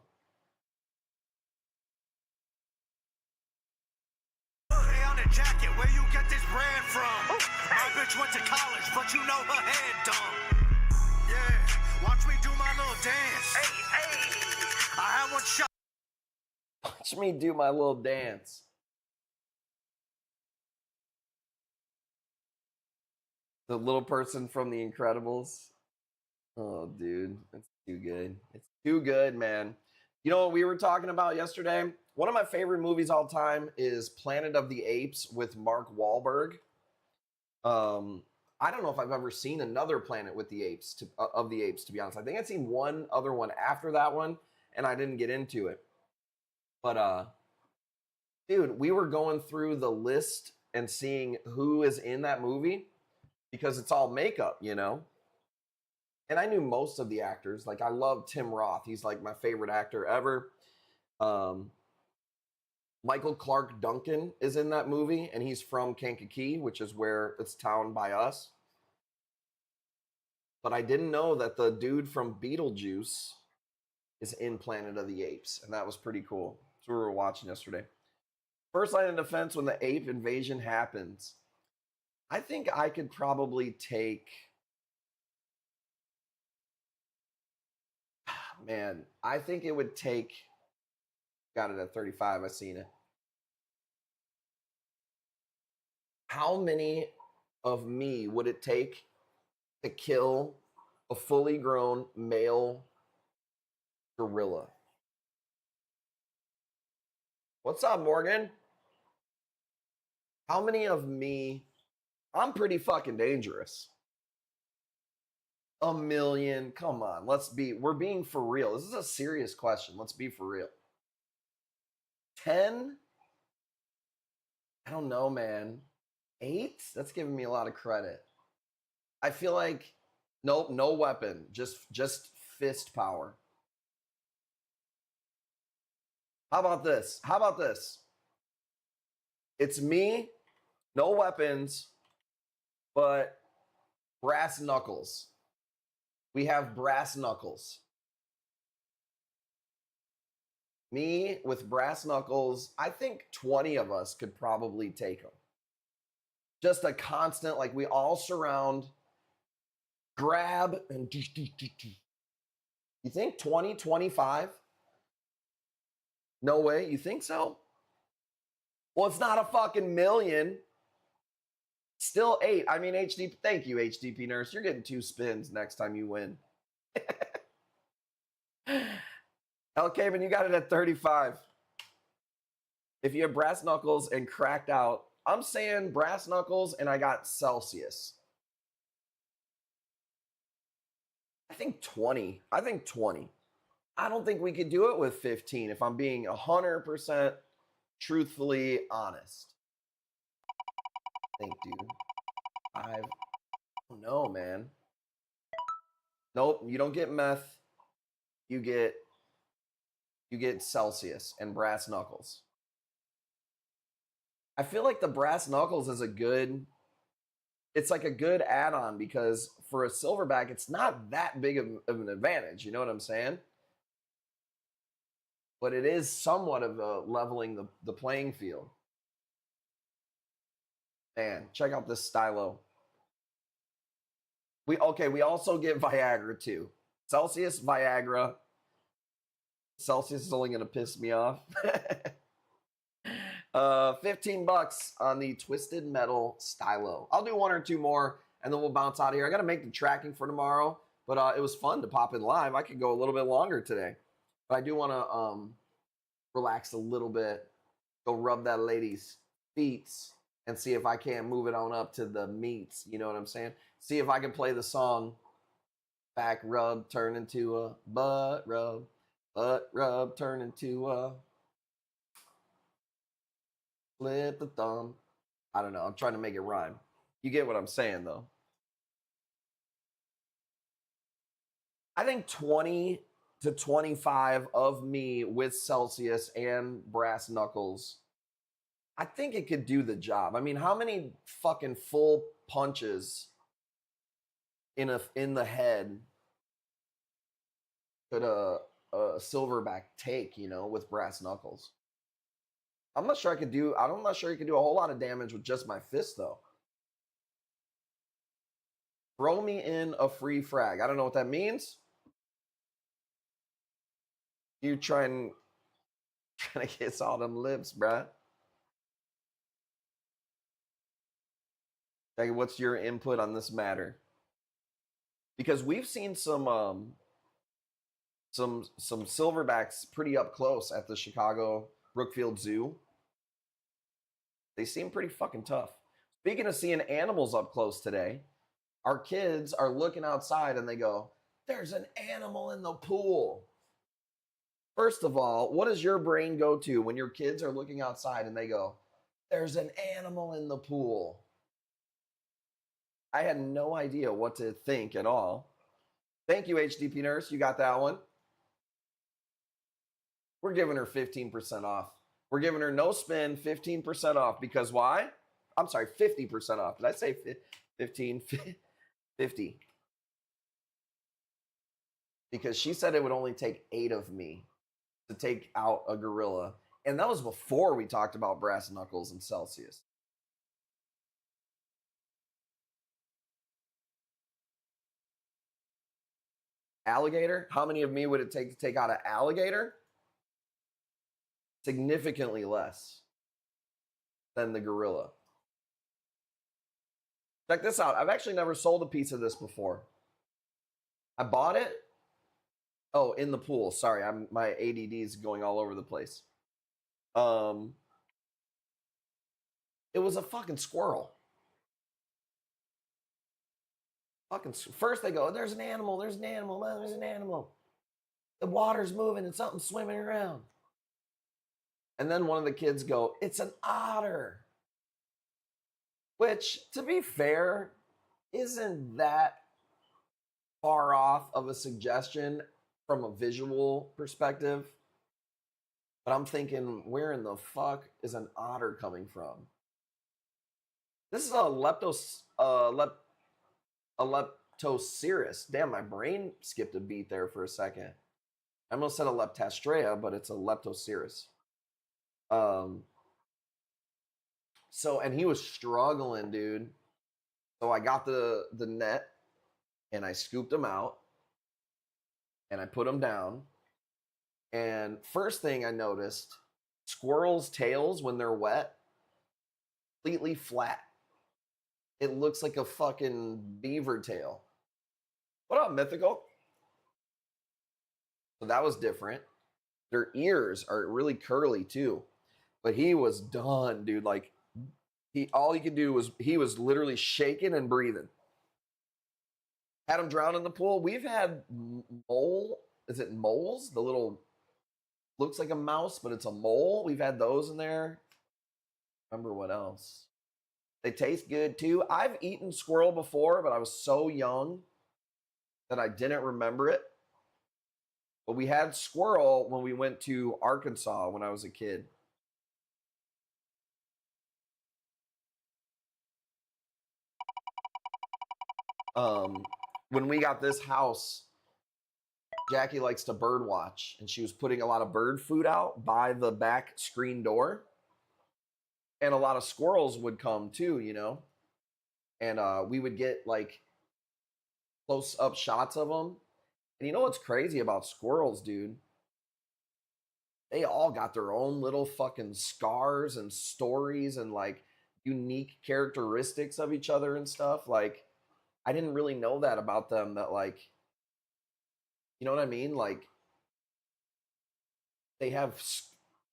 Hey, on the jacket, where you get this brand from? My bitch went to college, but you know her head dumb. Yeah, watch me do my little dance. I had one shot. Watch me do my little dance. The little person from The Incredibles. Oh, dude, it's too good. It's too good, man. You know what we were talking about yesterday? One of my favorite movies all time is Planet of the Apes with Mark Wahlberg. I don't know if I've ever seen another Planet with the Apes of the Apes, to be honest. I think I've seen one other one after that one, and I didn't get into it. But dude, we were going through the list and seeing who is in that movie because it's all makeup, you know. And I knew most of the actors. Like I love Tim Roth. He's like my favorite actor ever. Michael Clark Duncan is in that movie, and he's from Kankakee, which is where it's town by us. But I didn't know that the dude from Beetlejuice is in Planet of the Apes, and that was pretty cool. That's what we were watching yesterday. First line of defense when the ape invasion happens. I think I could probably take. Man, I think it would take. Got it at 35. I seen it. How many of me would it take to kill a fully grown male gorilla? What's up, Morgan? How many of me? I'm pretty fucking dangerous. A million. Come on. We're being for real. This is a serious question. Let's be for real. 10? I don't know, man. 8? That's giving me a lot of credit. I feel like nope, no weapon, just fist power. How about this? It's me, no weapons, but brass knuckles. We have brass knuckles. Me with brass knuckles, I think 20 of us could probably take them. Just a constant, like we all surround, grab, and you think 20, 25? No way. You think so? Well, it's not a fucking million. Still 8. I mean, thank you, HDP Nurse. You're getting 2 spins next time you win. Hell, Caven, you got it at 35. If you have brass knuckles and cracked out, I'm saying brass knuckles and I got Celsius. I think 20. I don't think we could do it with 15 if I'm being 100% truthfully honest. I think, dude. I don't know, man. Nope, you don't get meth. You get Celsius and brass knuckles. I feel like the brass knuckles is it's like a good add-on because for a silverback, it's not that big of an advantage. You know what I'm saying? But it is somewhat of a leveling the playing field. Man, check out this stylo. We also get Viagra too. Celsius, Viagra. Celsius is only gonna piss me off. $15 on the Twisted Metal stylo. I'll do 1 or 2 more and then we'll bounce out of here. I gotta make the tracking for tomorrow, but it was fun to pop in live. I could go a little bit longer today. But I do want to relax a little bit, go rub that lady's feet, and see if I can't move it on up to the meats. You know what I'm saying? See if I can play the song back rub, turn into a butt rub, turn into a flip the thumb. I don't know. I'm trying to make it rhyme. You get what I'm saying, though. I think 20 to 25 of me with Celsius and brass knuckles. I think it could do the job. I mean, how many fucking full punches in the head could a silverback take, you know, with brass knuckles? I'm not sure I could do. I'm not sure you could do a whole lot of damage with just my fist, though. Throw me in a free frag. I don't know what that means. You trying to kiss all them lips, bruh. Like, what's your input on this matter? Because we've seen some silverbacks pretty up close at the Chicago Brookfield Zoo. They seem pretty fucking tough. Speaking of seeing animals up close today, our kids are looking outside and they go, "There's an animal in the pool." First of all, what does your brain go to when your kids are looking outside and they go, "There's an animal in the pool"? I had no idea what to think at all. Thank you, HDP Nurse. You got that one. We're giving her 15% off. We're giving her no spin, 15% off. Because why? I'm sorry, 50% off. Did I say 15? 50. Because she said it would only take 8 of me to take out a gorilla. And that was before we talked about brass knuckles and Celsius. Alligator? How many of me would it take to take out an alligator? Significantly less than the gorilla. Check this out. I've actually never sold a piece of this before. I bought it. Oh, in the pool. Sorry, my ADD is going all over the place. It was a fucking squirrel. First they go, "There's an animal, there's an animal, there's an animal. The water's moving and something's swimming around." And then one of the kids go, "It's an otter." Which, to be fair, isn't that far off of a suggestion from a visual perspective. But I'm thinking, where in the fuck is an otter coming from? This is a leptocerus. Damn, my brain skipped a beat there for a second. I almost said a leptastrea, but it's a leptocerus. So, and he was struggling, dude. So I got the net and I scooped him out and I put him down. And first thing I noticed, squirrels' tails, when they're wet, completely flat. It looks like a fucking beaver tail. What up, Mythical? So that was different. Their ears are really curly too. But he was done, dude. Like, all he could do was, he was literally shaking and breathing. Had him drown in the pool. We've had is it moles? The little, looks like a mouse, but it's a mole. We've had those in there. Remember what else? They taste good too. I've eaten squirrel before, but I was so young that I didn't remember it. But we had squirrel when we went to Arkansas when I was a kid. When we got this house, Jackie likes to bird watch, and she was putting a lot of bird food out by the back screen door. And a lot of squirrels would come too, you know? And we would get like close up shots of them. And you know what's crazy about squirrels, dude? They all got their own little fucking scars and stories and like unique characteristics of each other and stuff. Like, I didn't really know that about them, that like, you know what I mean? Like, they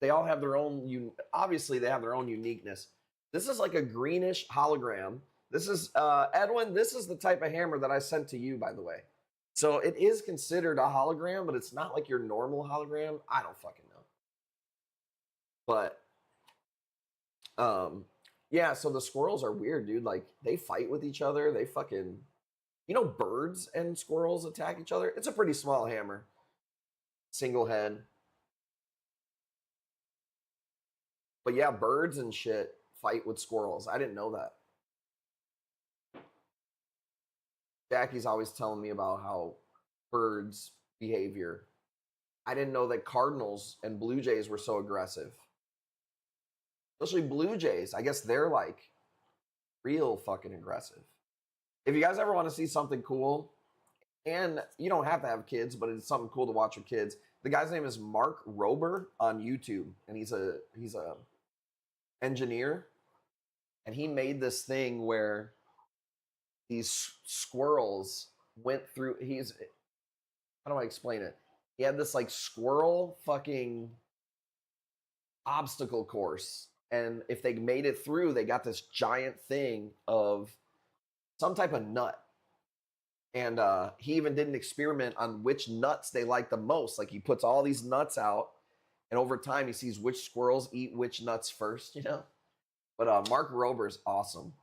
all have their own, obviously they have their own uniqueness. This is like a greenish hologram. This is, Edwin, this is the type of hammer that I sent to you, by the way. So it is considered a hologram, but it's not like your normal hologram. I don't fucking know. But, yeah, so the squirrels are weird, dude. Like, they fight with each other. They fucking, You know, birds and squirrels attack each other. It's a pretty small hammer, single head. But yeah, birds and shit fight with squirrels. I didn't know that. Jackie's always telling me about how birds' behavior. I didn't know that cardinals and blue jays were so aggressive. Especially blue jays. I guess they're like real fucking aggressive. If you guys ever want to see something cool, and you don't have to have kids, but it's something cool to watch with kids. The guy's name is Mark Rober on YouTube, and he's a engineer, and he made this thing where these squirrels went through. How do I explain it? He had this like squirrel fucking obstacle course, and if they made it through, they got this giant thing of some type of nut. And he even did an experiment on which nuts they like the most. Like he puts all these nuts out, and over time he sees which squirrels eat which nuts first, you know? But Mark Rober's awesome.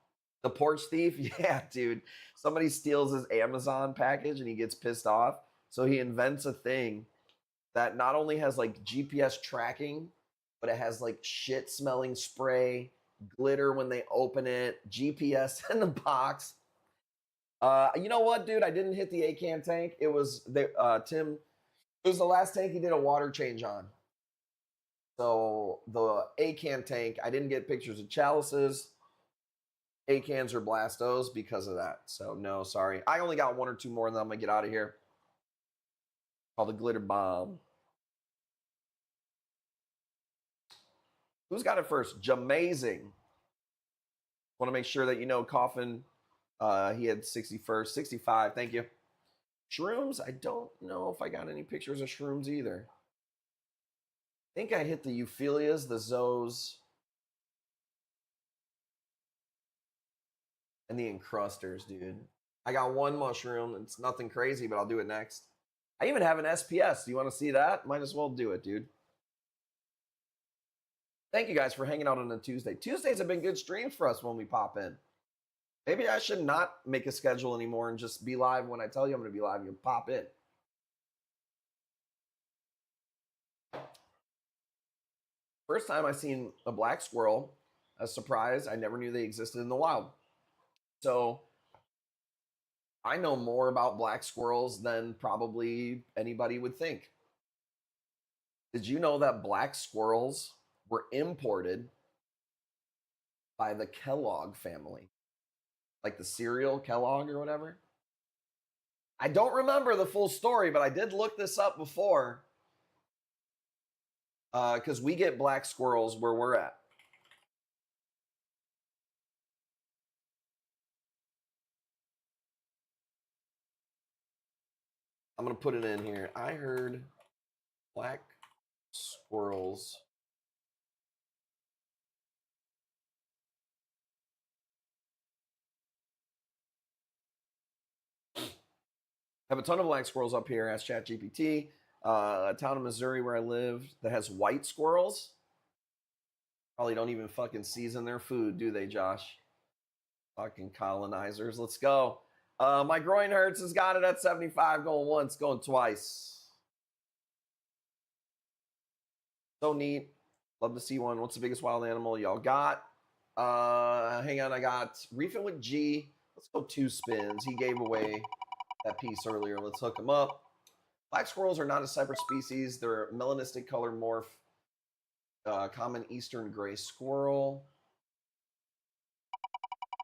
The porch thief, yeah, dude. Somebody steals his Amazon package and he gets pissed off. So he invents a thing that not only has like GPS tracking, but it has like shit smelling spray, glitter when they open it, GPS in the box. You know what, dude? I didn't hit the ACAN tank. It was Tim. It was the last tank he did a water change on. So the ACAN tank, I didn't get pictures of chalices, ACANs or Blastos because of that. So no, sorry. I only got one or two more, and then I'm gonna get out of here. Called the glitter bomb. Who's got it first? Jamazing. Want to make sure that you know Coffin. He had 61st, 65. Thank you. Shrooms. I don't know if I got any pictures of shrooms either. I think I hit the euphyllias, the zoes, and the encrusters, dude. I got one mushroom. It's nothing crazy, but I'll do it next. I even have an SPS. Do you want to see that? Might as well do it, dude. Thank you guys for hanging out on a Tuesday. Tuesdays have been good streams for us when we pop in. Maybe I should not make a schedule anymore and just be live when I tell you I'm going to be live. You pop in. First time I seen a black squirrel, a surprise. I never knew they existed in the wild. So I know more about black squirrels than probably anybody would think. Did you know that black squirrels were imported by the Kellogg family? Like the cereal Kellogg or whatever? I don't remember the full story, but I did look this up before. Because we get black squirrels where we're at. I'm going to put it in here. I heard black squirrels have a ton of black squirrels up here. Ask ChatGPT. A town in Missouri where I live that has white squirrels. Probably don't even fucking season their food, do they, Josh? Fucking colonizers. Let's go. My groin hurts has got it at 75, going once, going twice. So neat. Love to see one. What's the biggest wild animal y'all got? Hang on, I got Reefing with G. Let's go 2 spins. He gave away that piece earlier. Let's hook him up. Black squirrels are not a separate species. They're a melanistic color morph. Common eastern gray squirrel.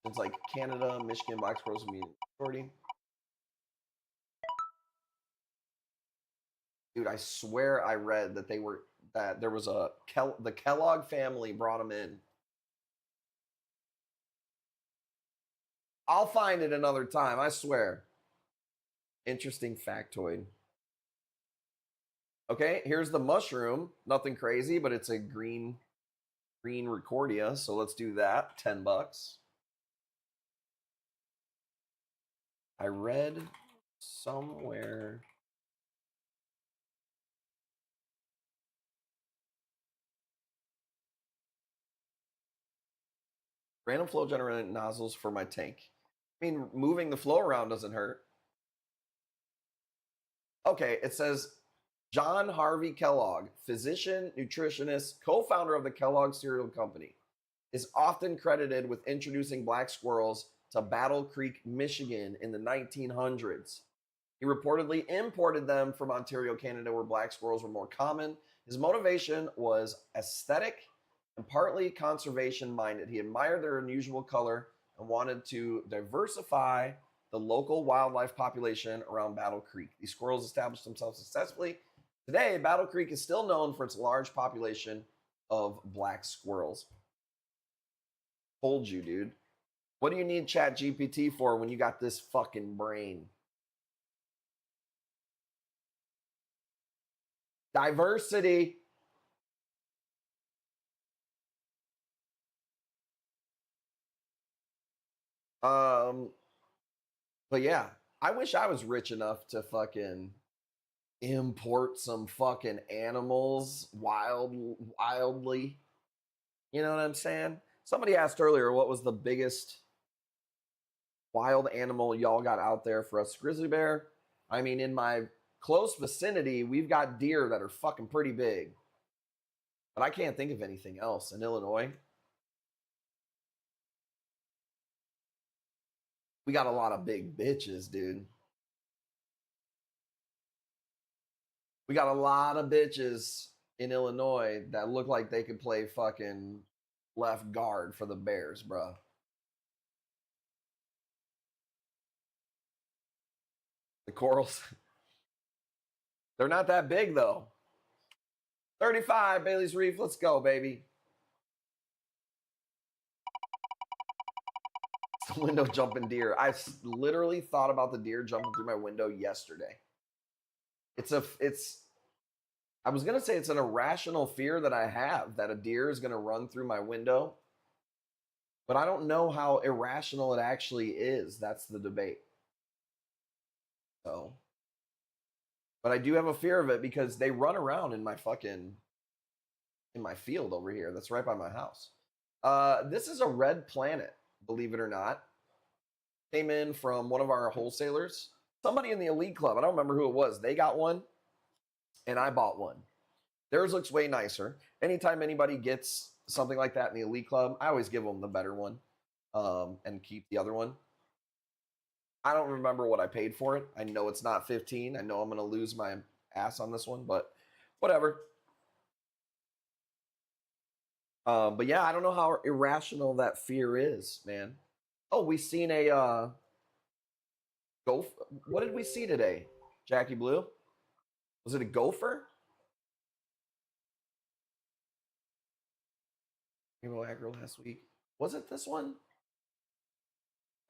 It's like Canada, Michigan, black squirrels are majority. Dude, I swear I read that there was the Kellogg family brought them in. I'll find it another time, I swear. Interesting factoid. Okay, here's the mushroom. Nothing crazy, but it's a green Recordia. So let's do that. $10. I read somewhere. Random flow generated nozzles for my tank. I mean, moving the flow around doesn't hurt. Okay, it says John Harvey Kellogg, physician, nutritionist, co-founder of the Kellogg Cereal Company, is often credited with introducing black squirrels to Battle Creek, Michigan in the 1900s. He reportedly imported them from Ontario, Canada, where black squirrels were more common. His motivation was aesthetic and partly conservation minded. He admired their unusual color and wanted to diversify the local wildlife population around Battle Creek. These squirrels established themselves successfully. Today, Battle Creek is still known for its large population of black squirrels. Told you, dude. What do you need Chat GPT for when you got this fucking brain? Diversity. But yeah, I wish I was rich enough to fucking import some fucking animals wildly. You know what I'm saying? Somebody asked earlier what was the biggest wild animal y'all got out there for us. Grizzly bear. I mean, in my close vicinity, we've got deer that are fucking pretty big. But I can't think of anything else in Illinois. We got a lot of big bitches, dude. We got a lot of bitches in Illinois that look like they could play fucking left guard for the Bears, bro. The corals, they're not that big though. 35, Bailey's Reef. Let's go, baby. It's the window jumping deer. I literally thought about the deer jumping through my window yesterday. I was going to say it's an irrational fear that I have that a deer is going to run through my window. But I don't know how irrational it actually is. That's the debate. So, but I do have a fear of it because they run around in my field over here. That's right by my house. This is a red planet, believe it or not. Came in from one of our wholesalers. Somebody in the Elite Club. I don't remember who it was. They got one, and I bought one. Theirs looks way nicer. Anytime anybody gets something like that in the Elite Club, I always give them the better one and keep the other one. I don't remember what I paid for it. I know it's not 15. I know I'm going to lose my ass on this one, but whatever. But yeah, I don't know how irrational that fear is, man. Oh, we seen a gopher. What did we see today, Jackie Blue? Was it a gopher? Rainbow Aggro last week. Was it this one?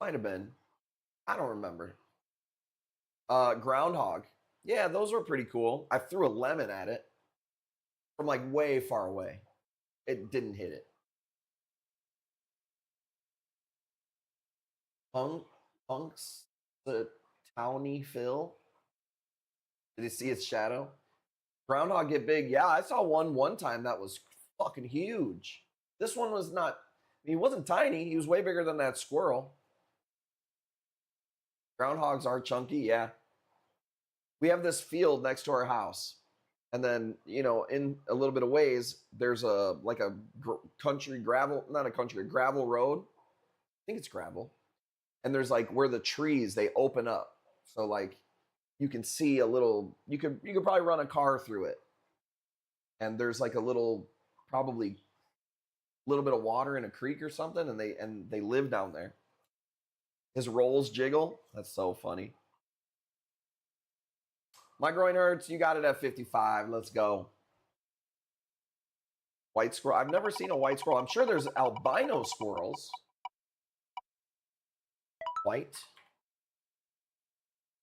Might have been. I don't remember. Groundhog. Yeah, those were pretty cool. I threw a lemon at it from like way far away. It didn't hit it. Punks, the towny Phil. Did you see its shadow? Groundhog get big. Yeah, I saw one time that was fucking huge. This one was not, I mean, he wasn't tiny. He was way bigger than that squirrel. Groundhogs are chunky, yeah. We have this field next to our house. And then, you know, in a little bit of ways, there's a country gravel, not a country, a gravel road. I think it's gravel. And there's like where the trees, they open up. So like you can see a little, you could probably run a car through it. And there's like a little, probably a little bit of water in a creek or something. And they live down there. His rolls jiggle. That's so funny. My groin hurts. You got it at 55. Let's go. White squirrel. I've never seen a white squirrel. I'm sure there's albino squirrels. White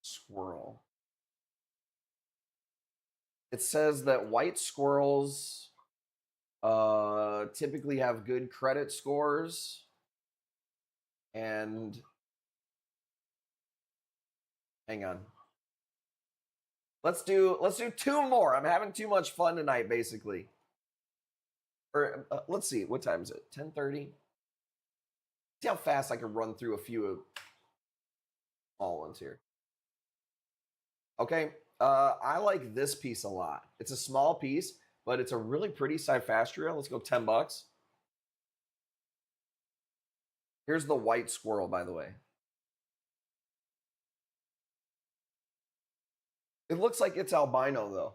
squirrel. It says that white squirrels typically have good credit scores. And hang on. Let's do 2 more. I'm having too much fun tonight, basically. Or let's see, what time is it? 10:30. See how fast I can run through a few small ones here. Okay, I like this piece a lot. It's a small piece, but it's a really pretty Cyphastria. Let's go $10. Here's the white squirrel, by the way. It looks like it's albino though.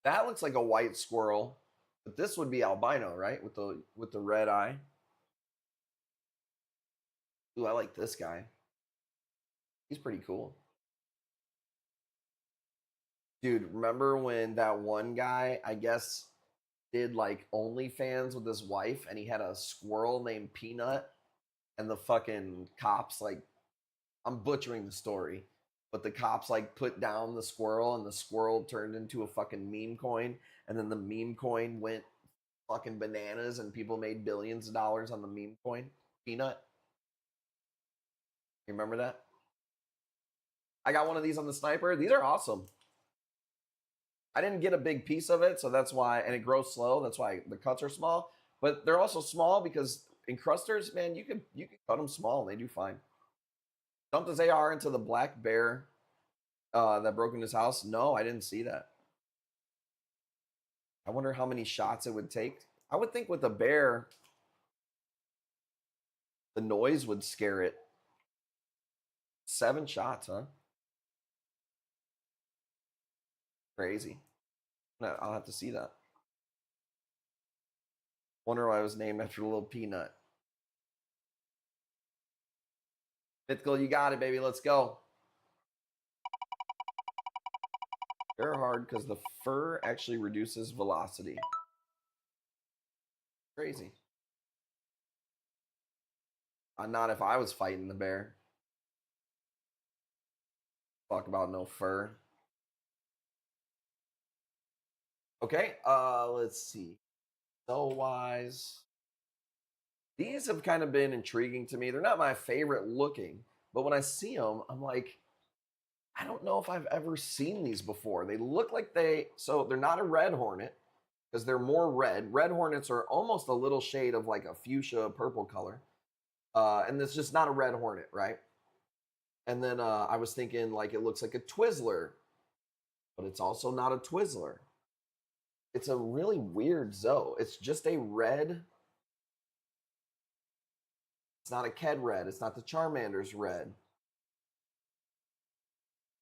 That looks like a white squirrel, but this would be albino, right? With the red eye. Ooh, I like this guy. He's pretty cool. Dude, remember when that one guy, I guess, did like OnlyFans with his wife and he had a squirrel named Peanut and the fucking cops like I'm butchering the story, but the cops like put down the squirrel and the squirrel turned into a fucking meme coin and then the meme coin went fucking bananas and people made billions of dollars on the meme coin Peanut. You remember that? I got one of these on the sniper. These are awesome. I didn't get a big piece of it, so that's why, and it grows slow. That's why the cuts are small. But they're also small because encrusters, man, you can cut them small and they do fine. Dumped his AR into the black bear that broke into his house. No, I didn't see that. I wonder how many shots it would take. I would think with a bear, the noise would scare it. 7 shots, huh? Crazy. I'll have to see that. Wonder why it was named after a little peanut. Mythical, you got it, baby. Let's go. They're hard because the fur actually reduces velocity. Crazy. Not if I was fighting the bear. Fuck about no fur. Okay, let's see. So wise. These have kind of been intriguing to me. They're not my favorite looking, but when I see them, I'm like, I don't know if I've ever seen these before. They look like so they're not a red hornet because they're more red. Red hornets are almost a little shade of like a fuchsia purple color. And it's just not a red hornet, right? And then I was thinking like it looks like a Twizzler, but it's also not a Twizzler. It's a really weird Zoe. It's just a red. It's not a Ked red. It's not the Charmander's red.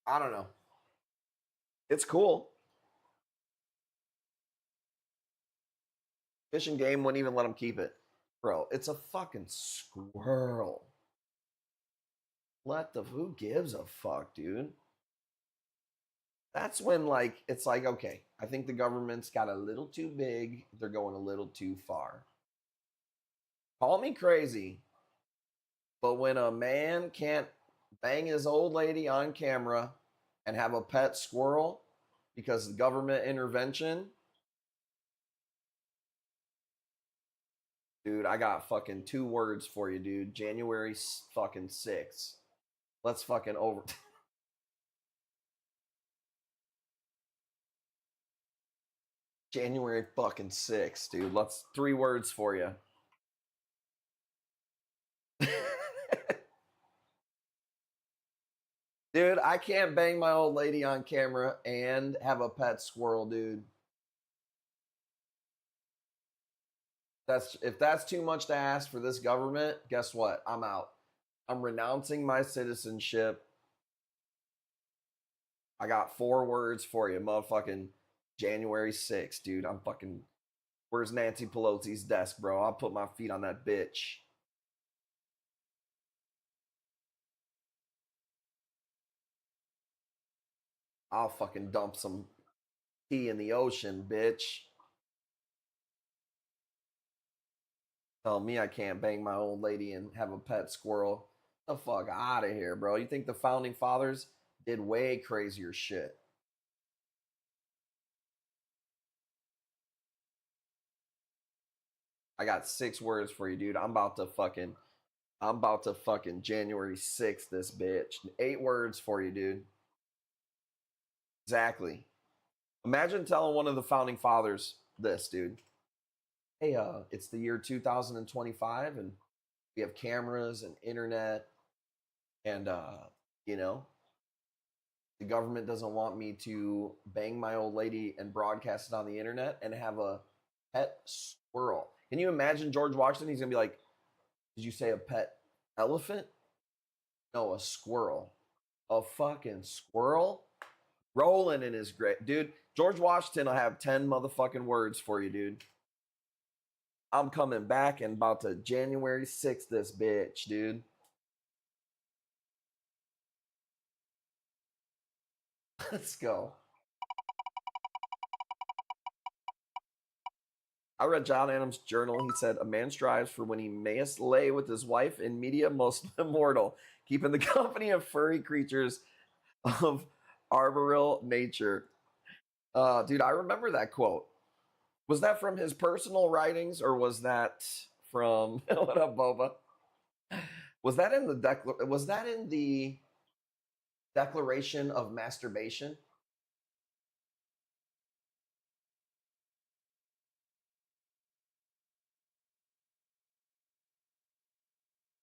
I don't know. It's cool. Fish and Game wouldn't even let him keep it. Bro, it's a fucking squirrel. Who gives a fuck, dude? That's when like it's like, okay, I think the government's got a little too big. They're going a little too far. Call me crazy, but when a man can't bang his old lady on camera and have a pet squirrel because of government intervention, dude, I got fucking 2 words for you, dude. January fucking 6th. Let's fucking over. January fucking 6th, dude. 3 words for you. Dude, I can't bang my old lady on camera and have a pet squirrel, dude. If that's too much to ask for this government, guess what? I'm out. I'm renouncing my citizenship. I got 4 words for you, motherfucking January 6th, dude. I'm fucking. Where's Nancy Pelosi's desk, bro? I'll put my feet on that bitch. I'll fucking dump some tea in the ocean, bitch. Tell me I can't bang my old lady and have a pet squirrel. The fuck out of here, bro. You think the founding fathers did way crazier shit? I got 6 words for you, dude. I'm about to fucking January 6th this bitch. 8 words for you, dude. Exactly. Imagine telling one of the founding fathers this, dude. Hey, it's the year 2025 and we have cameras and internet and You know, the government doesn't want me to bang my old lady and broadcast it on the internet and have a pet squirrel. Can you imagine George Washington? He's gonna be like, "Did you say a pet elephant? No, a squirrel. A fucking squirrel rolling in his grave, dude." George Washington will have 10 motherfucking words for you, dude. I'm coming back and about to January 6th this bitch, dude. Let's go. I read John Adams' journal. He said, "A man strives for when he mayest lay with his wife in media most immortal, keeping the company of furry creatures of arboreal nature." Dude, I remember that quote. Was that from his personal writings or was that from what up, Boba? Was that in the Declaration of Masturbation?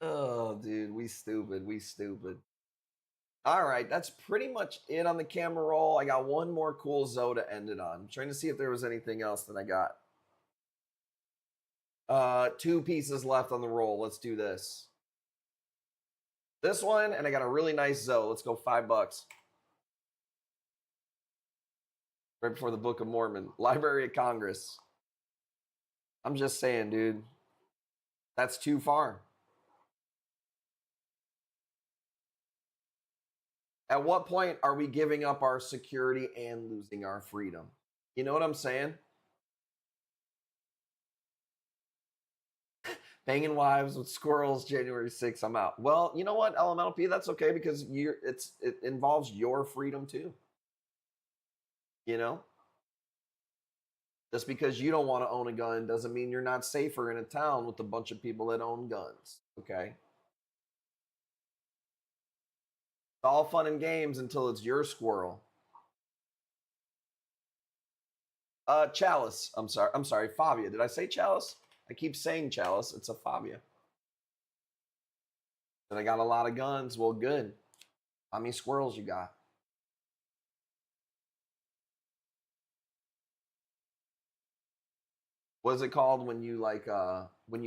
Oh, dude, we stupid. We stupid. All right, that's pretty much it on the camera roll. I got one more cool Zoe to end it on. I'm trying to see if there was anything else that I got. Two pieces left on the roll. Let's do this. This one, and I got a really nice Zoe. Let's go $5. Right before the Book of Mormon. Library of Congress. I'm just saying, dude. That's too far. At what point are we giving up our security and losing our freedom? You know what I'm saying? Banging wives with squirrels, January 6th, I'm out. Well, you know what, Elemental P, that's okay because it involves your freedom too. You know? Just because you don't want to own a gun doesn't mean you're not safer in a town with a bunch of people that own guns. Okay? It's all fun and games until it's your squirrel. Chalice. I'm sorry, Fabia. Did I say Chalice? I keep saying Chalice. It's a Fabia. And I got a lot of guns. Well, good. How many squirrels you got? What is it called when you like when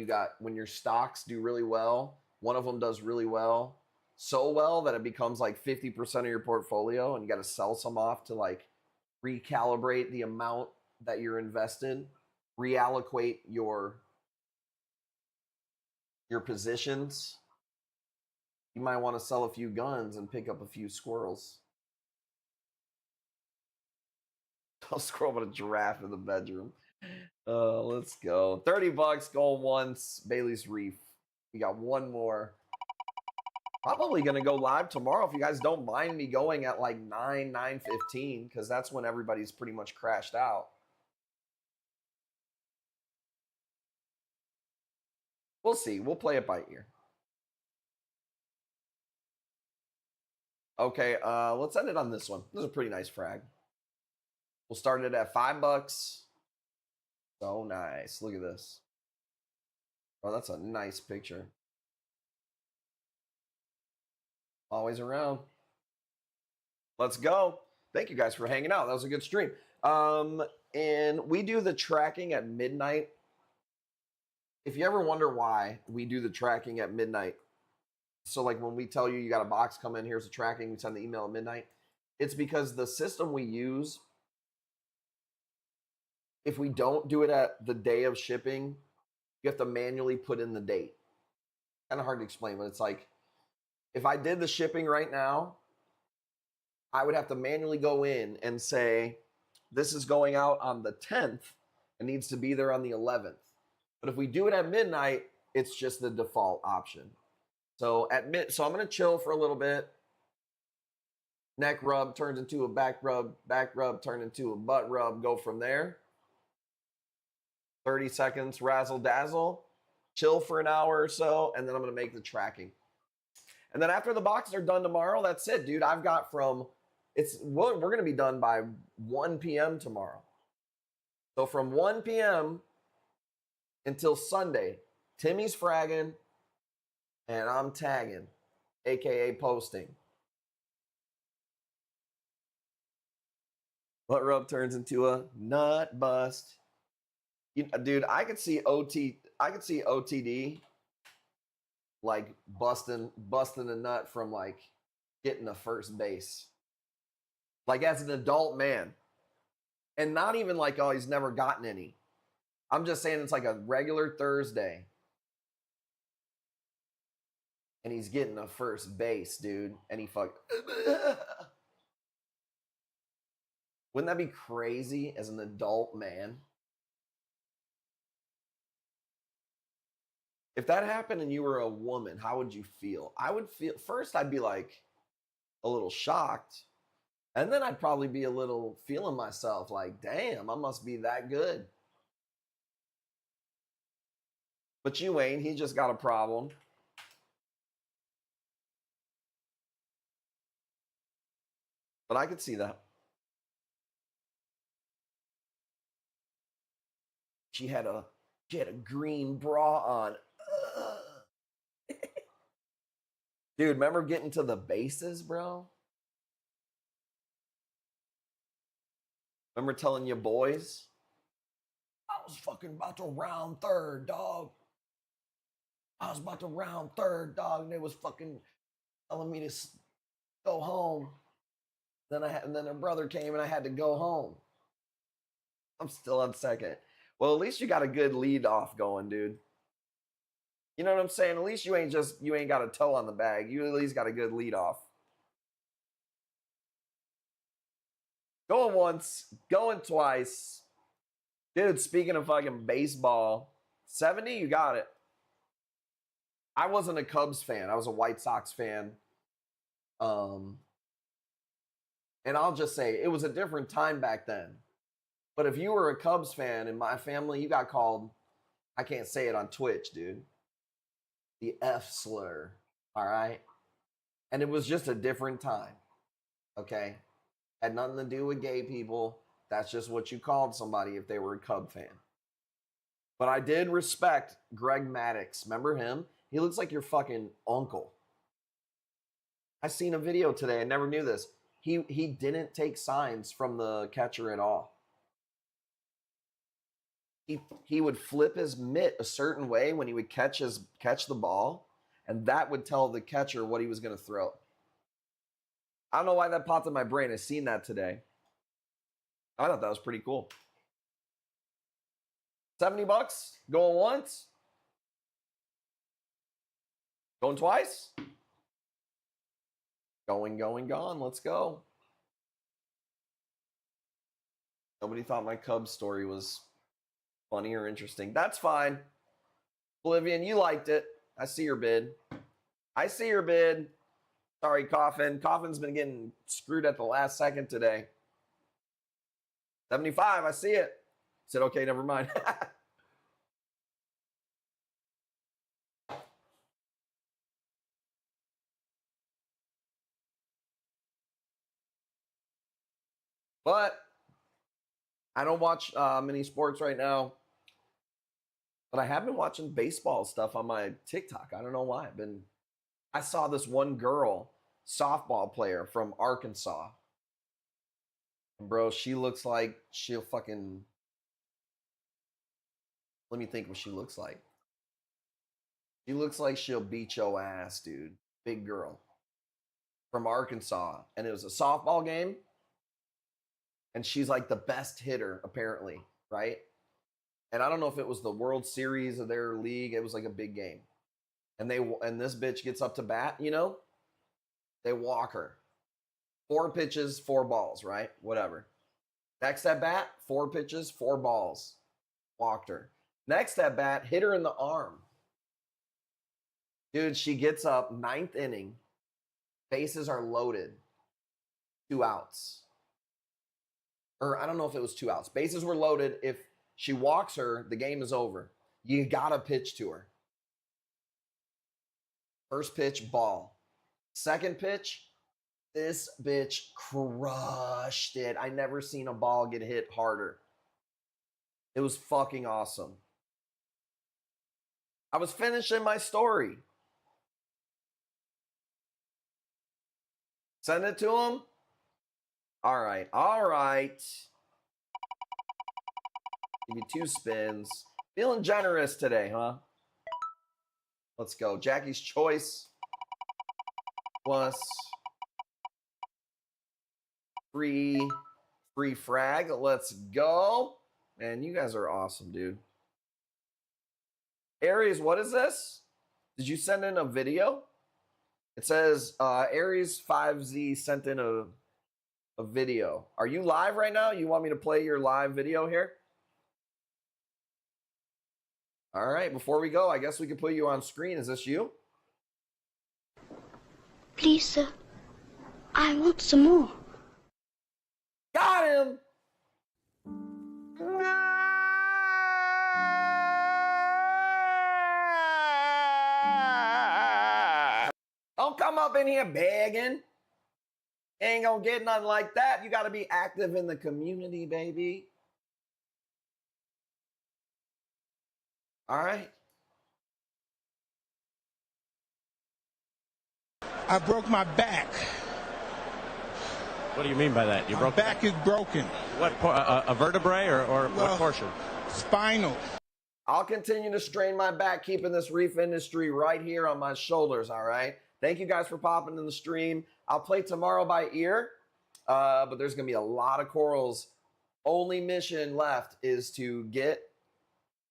your stocks do really well? One of them does really well, so well that it becomes like 50% of your portfolio, and you got to sell some off to like recalibrate the amount that you're invested, reallocate your positions. You might want to sell a few guns and pick up a few squirrels. I'll scroll with a giraffe in the bedroom. Let's go. $30 going once. Bailey's Reef. We got one more. Probably gonna go live tomorrow if you guys don't mind me going at like 9:15, because that's when everybody's pretty much crashed out. We'll see. We'll play it by ear. Okay, let's end it on this one. This is a pretty nice frag. We'll start it at $5. So nice. Look at this. Oh, that's a nice picture. Always around. Let's go. Thank you guys for hanging out. That was a good stream. And we do the tracking at midnight. If you ever wonder why we do the tracking at midnight, so like when we tell you got a box come in, here's the tracking, we send the email at midnight. It's because the system we use, if we don't do it at the day of shipping, you have to manually put in the date. Kind of hard to explain, but it's like if I did the shipping right now, I would have to manually go in and say, this is going out on the 10th. It needs to be there on the 11th. But if we do it at midnight, it's just the default option. So so I'm going to chill for a little bit. Neck rub turns into a back rub turns into a butt rub. Go from there. 30 seconds, razzle dazzle. Chill for an hour or so, and then I'm going to make the tracking. And then after the boxes are done tomorrow, that's it, dude. I've got we're going to be done by 1 p.m. tomorrow. So from 1 p.m. until Sunday, Timmy's fragging and I'm tagging, aka posting. Butt rub turns into a nut bust. Dude, I could see OTD like busting a nut from like getting to first base. Like as an adult man. And not even like, oh, he's never gotten any. I'm just saying it's like a regular Thursday. And he's getting to first base, dude. And he Wouldn't that be crazy as an adult man? If that happened and you were a woman, how would you feel? I would feel, first, I'd be like a little shocked. And then I'd probably be a little feeling myself like, damn, I must be that good. But you ain't. He just got a problem. But I could see that. She had a green bra on. Dude, remember getting to the bases, bro? Remember telling your boys? I was fucking about to round third, dog. I was about to round third, dog, and they was fucking telling me to go home. Then then their brother came and I had to go home. I'm still on second. Well, at least you got a good lead off going, dude. You know what I'm saying? At least you ain't got a toe on the bag. You at least got a good lead off. Going once, going twice. Dude, speaking of fucking baseball, 70, you got it. I wasn't a Cubs fan. I was a White Sox fan. And I'll just say, it was a different time back then. But if you were a Cubs fan in my family, you got called, I can't say it on Twitch, dude, the F slur, all right? And it was just a different time, okay? Had nothing to do with gay people. That's just what you called somebody if they were a Cub fan. But I did respect Greg Maddux. Remember him? He looks like your fucking uncle. I seen a video today. I never knew this. He didn't take signs from the catcher at all. He would flip his mitt a certain way when he would catch the ball, and that would tell the catcher what he was going to throw. I don't know why that popped in my brain. I seen that today. I thought that was pretty cool. $70 going once, going twice, going, gone. Let's go. Nobody thought my Cubs story was funny or interesting. That's fine. Bolivian, you liked it. I see your bid. Sorry, Coffin. Coffin's been getting screwed at the last second today. 75, I see it. Said, okay, never mind. But I don't watch many sports right now. But I have been watching baseball stuff on my TikTok. I don't know why. I saw this one girl, softball player from Arkansas. And bro, she looks like she'll fucking... Let me think what she looks like. She looks like she'll beat your ass, dude. Big girl. From Arkansas. And it was a softball game. And she's like the best hitter, apparently, right? And I don't know if it was the World Series of their league. It was like a big game. And this bitch gets up to bat, you know? They walk her. 4 pitches, 4 balls, right? Whatever. Next at bat, 4 pitches, 4 balls. Walked her. Next at bat, hit her in the arm. Dude, she gets up, 9th inning. Bases are loaded. 2 outs. Or I don't know if it was 2 outs. Bases were loaded. If she walks her, the game is over. You gotta pitch to her. First pitch, ball. Second pitch, this bitch crushed it. I never seen a ball get hit harder. It was fucking awesome. I was finishing my story. Send it to him. All right. All right. Give me 2 spins. Feeling generous today, huh? Let's go. Jackie's Choice plus free frag. Let's go. Man, you guys are awesome, dude. Aries, what is this? Did you send in a video? It says Aries 5Z sent in a video. Are you live right now? You want me to play your live video here? All right, before we go, I guess we could put you on screen. Is this you? Please, sir. I want some more. Got him! Don't come up in here begging. Ain't gonna get nothing like that. You gotta be active in the community, baby. All right. I broke my back. What do you mean by that? You My broke back is broken. what? A vertebrae or what portion? Spinal. I'll continue to strain my back, keeping this reef industry right here on my shoulders, all right? Thank you guys for popping in the stream. I'll play tomorrow by ear, but there's going to be a lot of corals. Only mission left is to get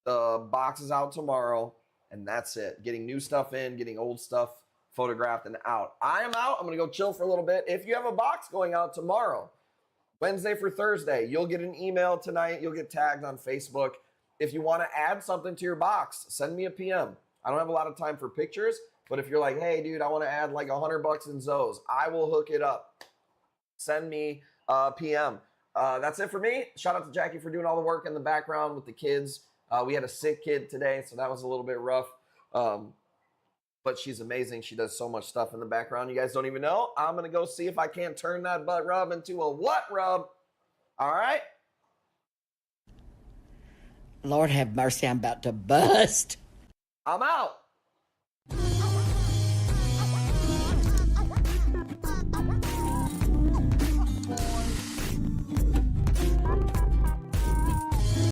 the boxes out tomorrow, and that's it. Getting new stuff in, getting old stuff photographed and out. I am out. I'm going to go chill for a little bit. If you have a box going out tomorrow, Wednesday for Thursday, you'll get an email tonight. You'll get tagged on Facebook. If you want to add something to your box, send me a PM. I don't have a lot of time for pictures, but if you're like, hey, dude, I want to add like $100 in Zoes, I will hook it up. Send me a PM. That's it for me. Shout out to Jackie for doing all the work in the background with the kids. We had a sick kid today, so that was a little bit rough. But she's amazing. She does so much stuff in the background. You guys don't even know. I'm going to go see if I can't turn that butt rub into a what rub. All right? Lord have mercy, I'm about to bust. I'm out.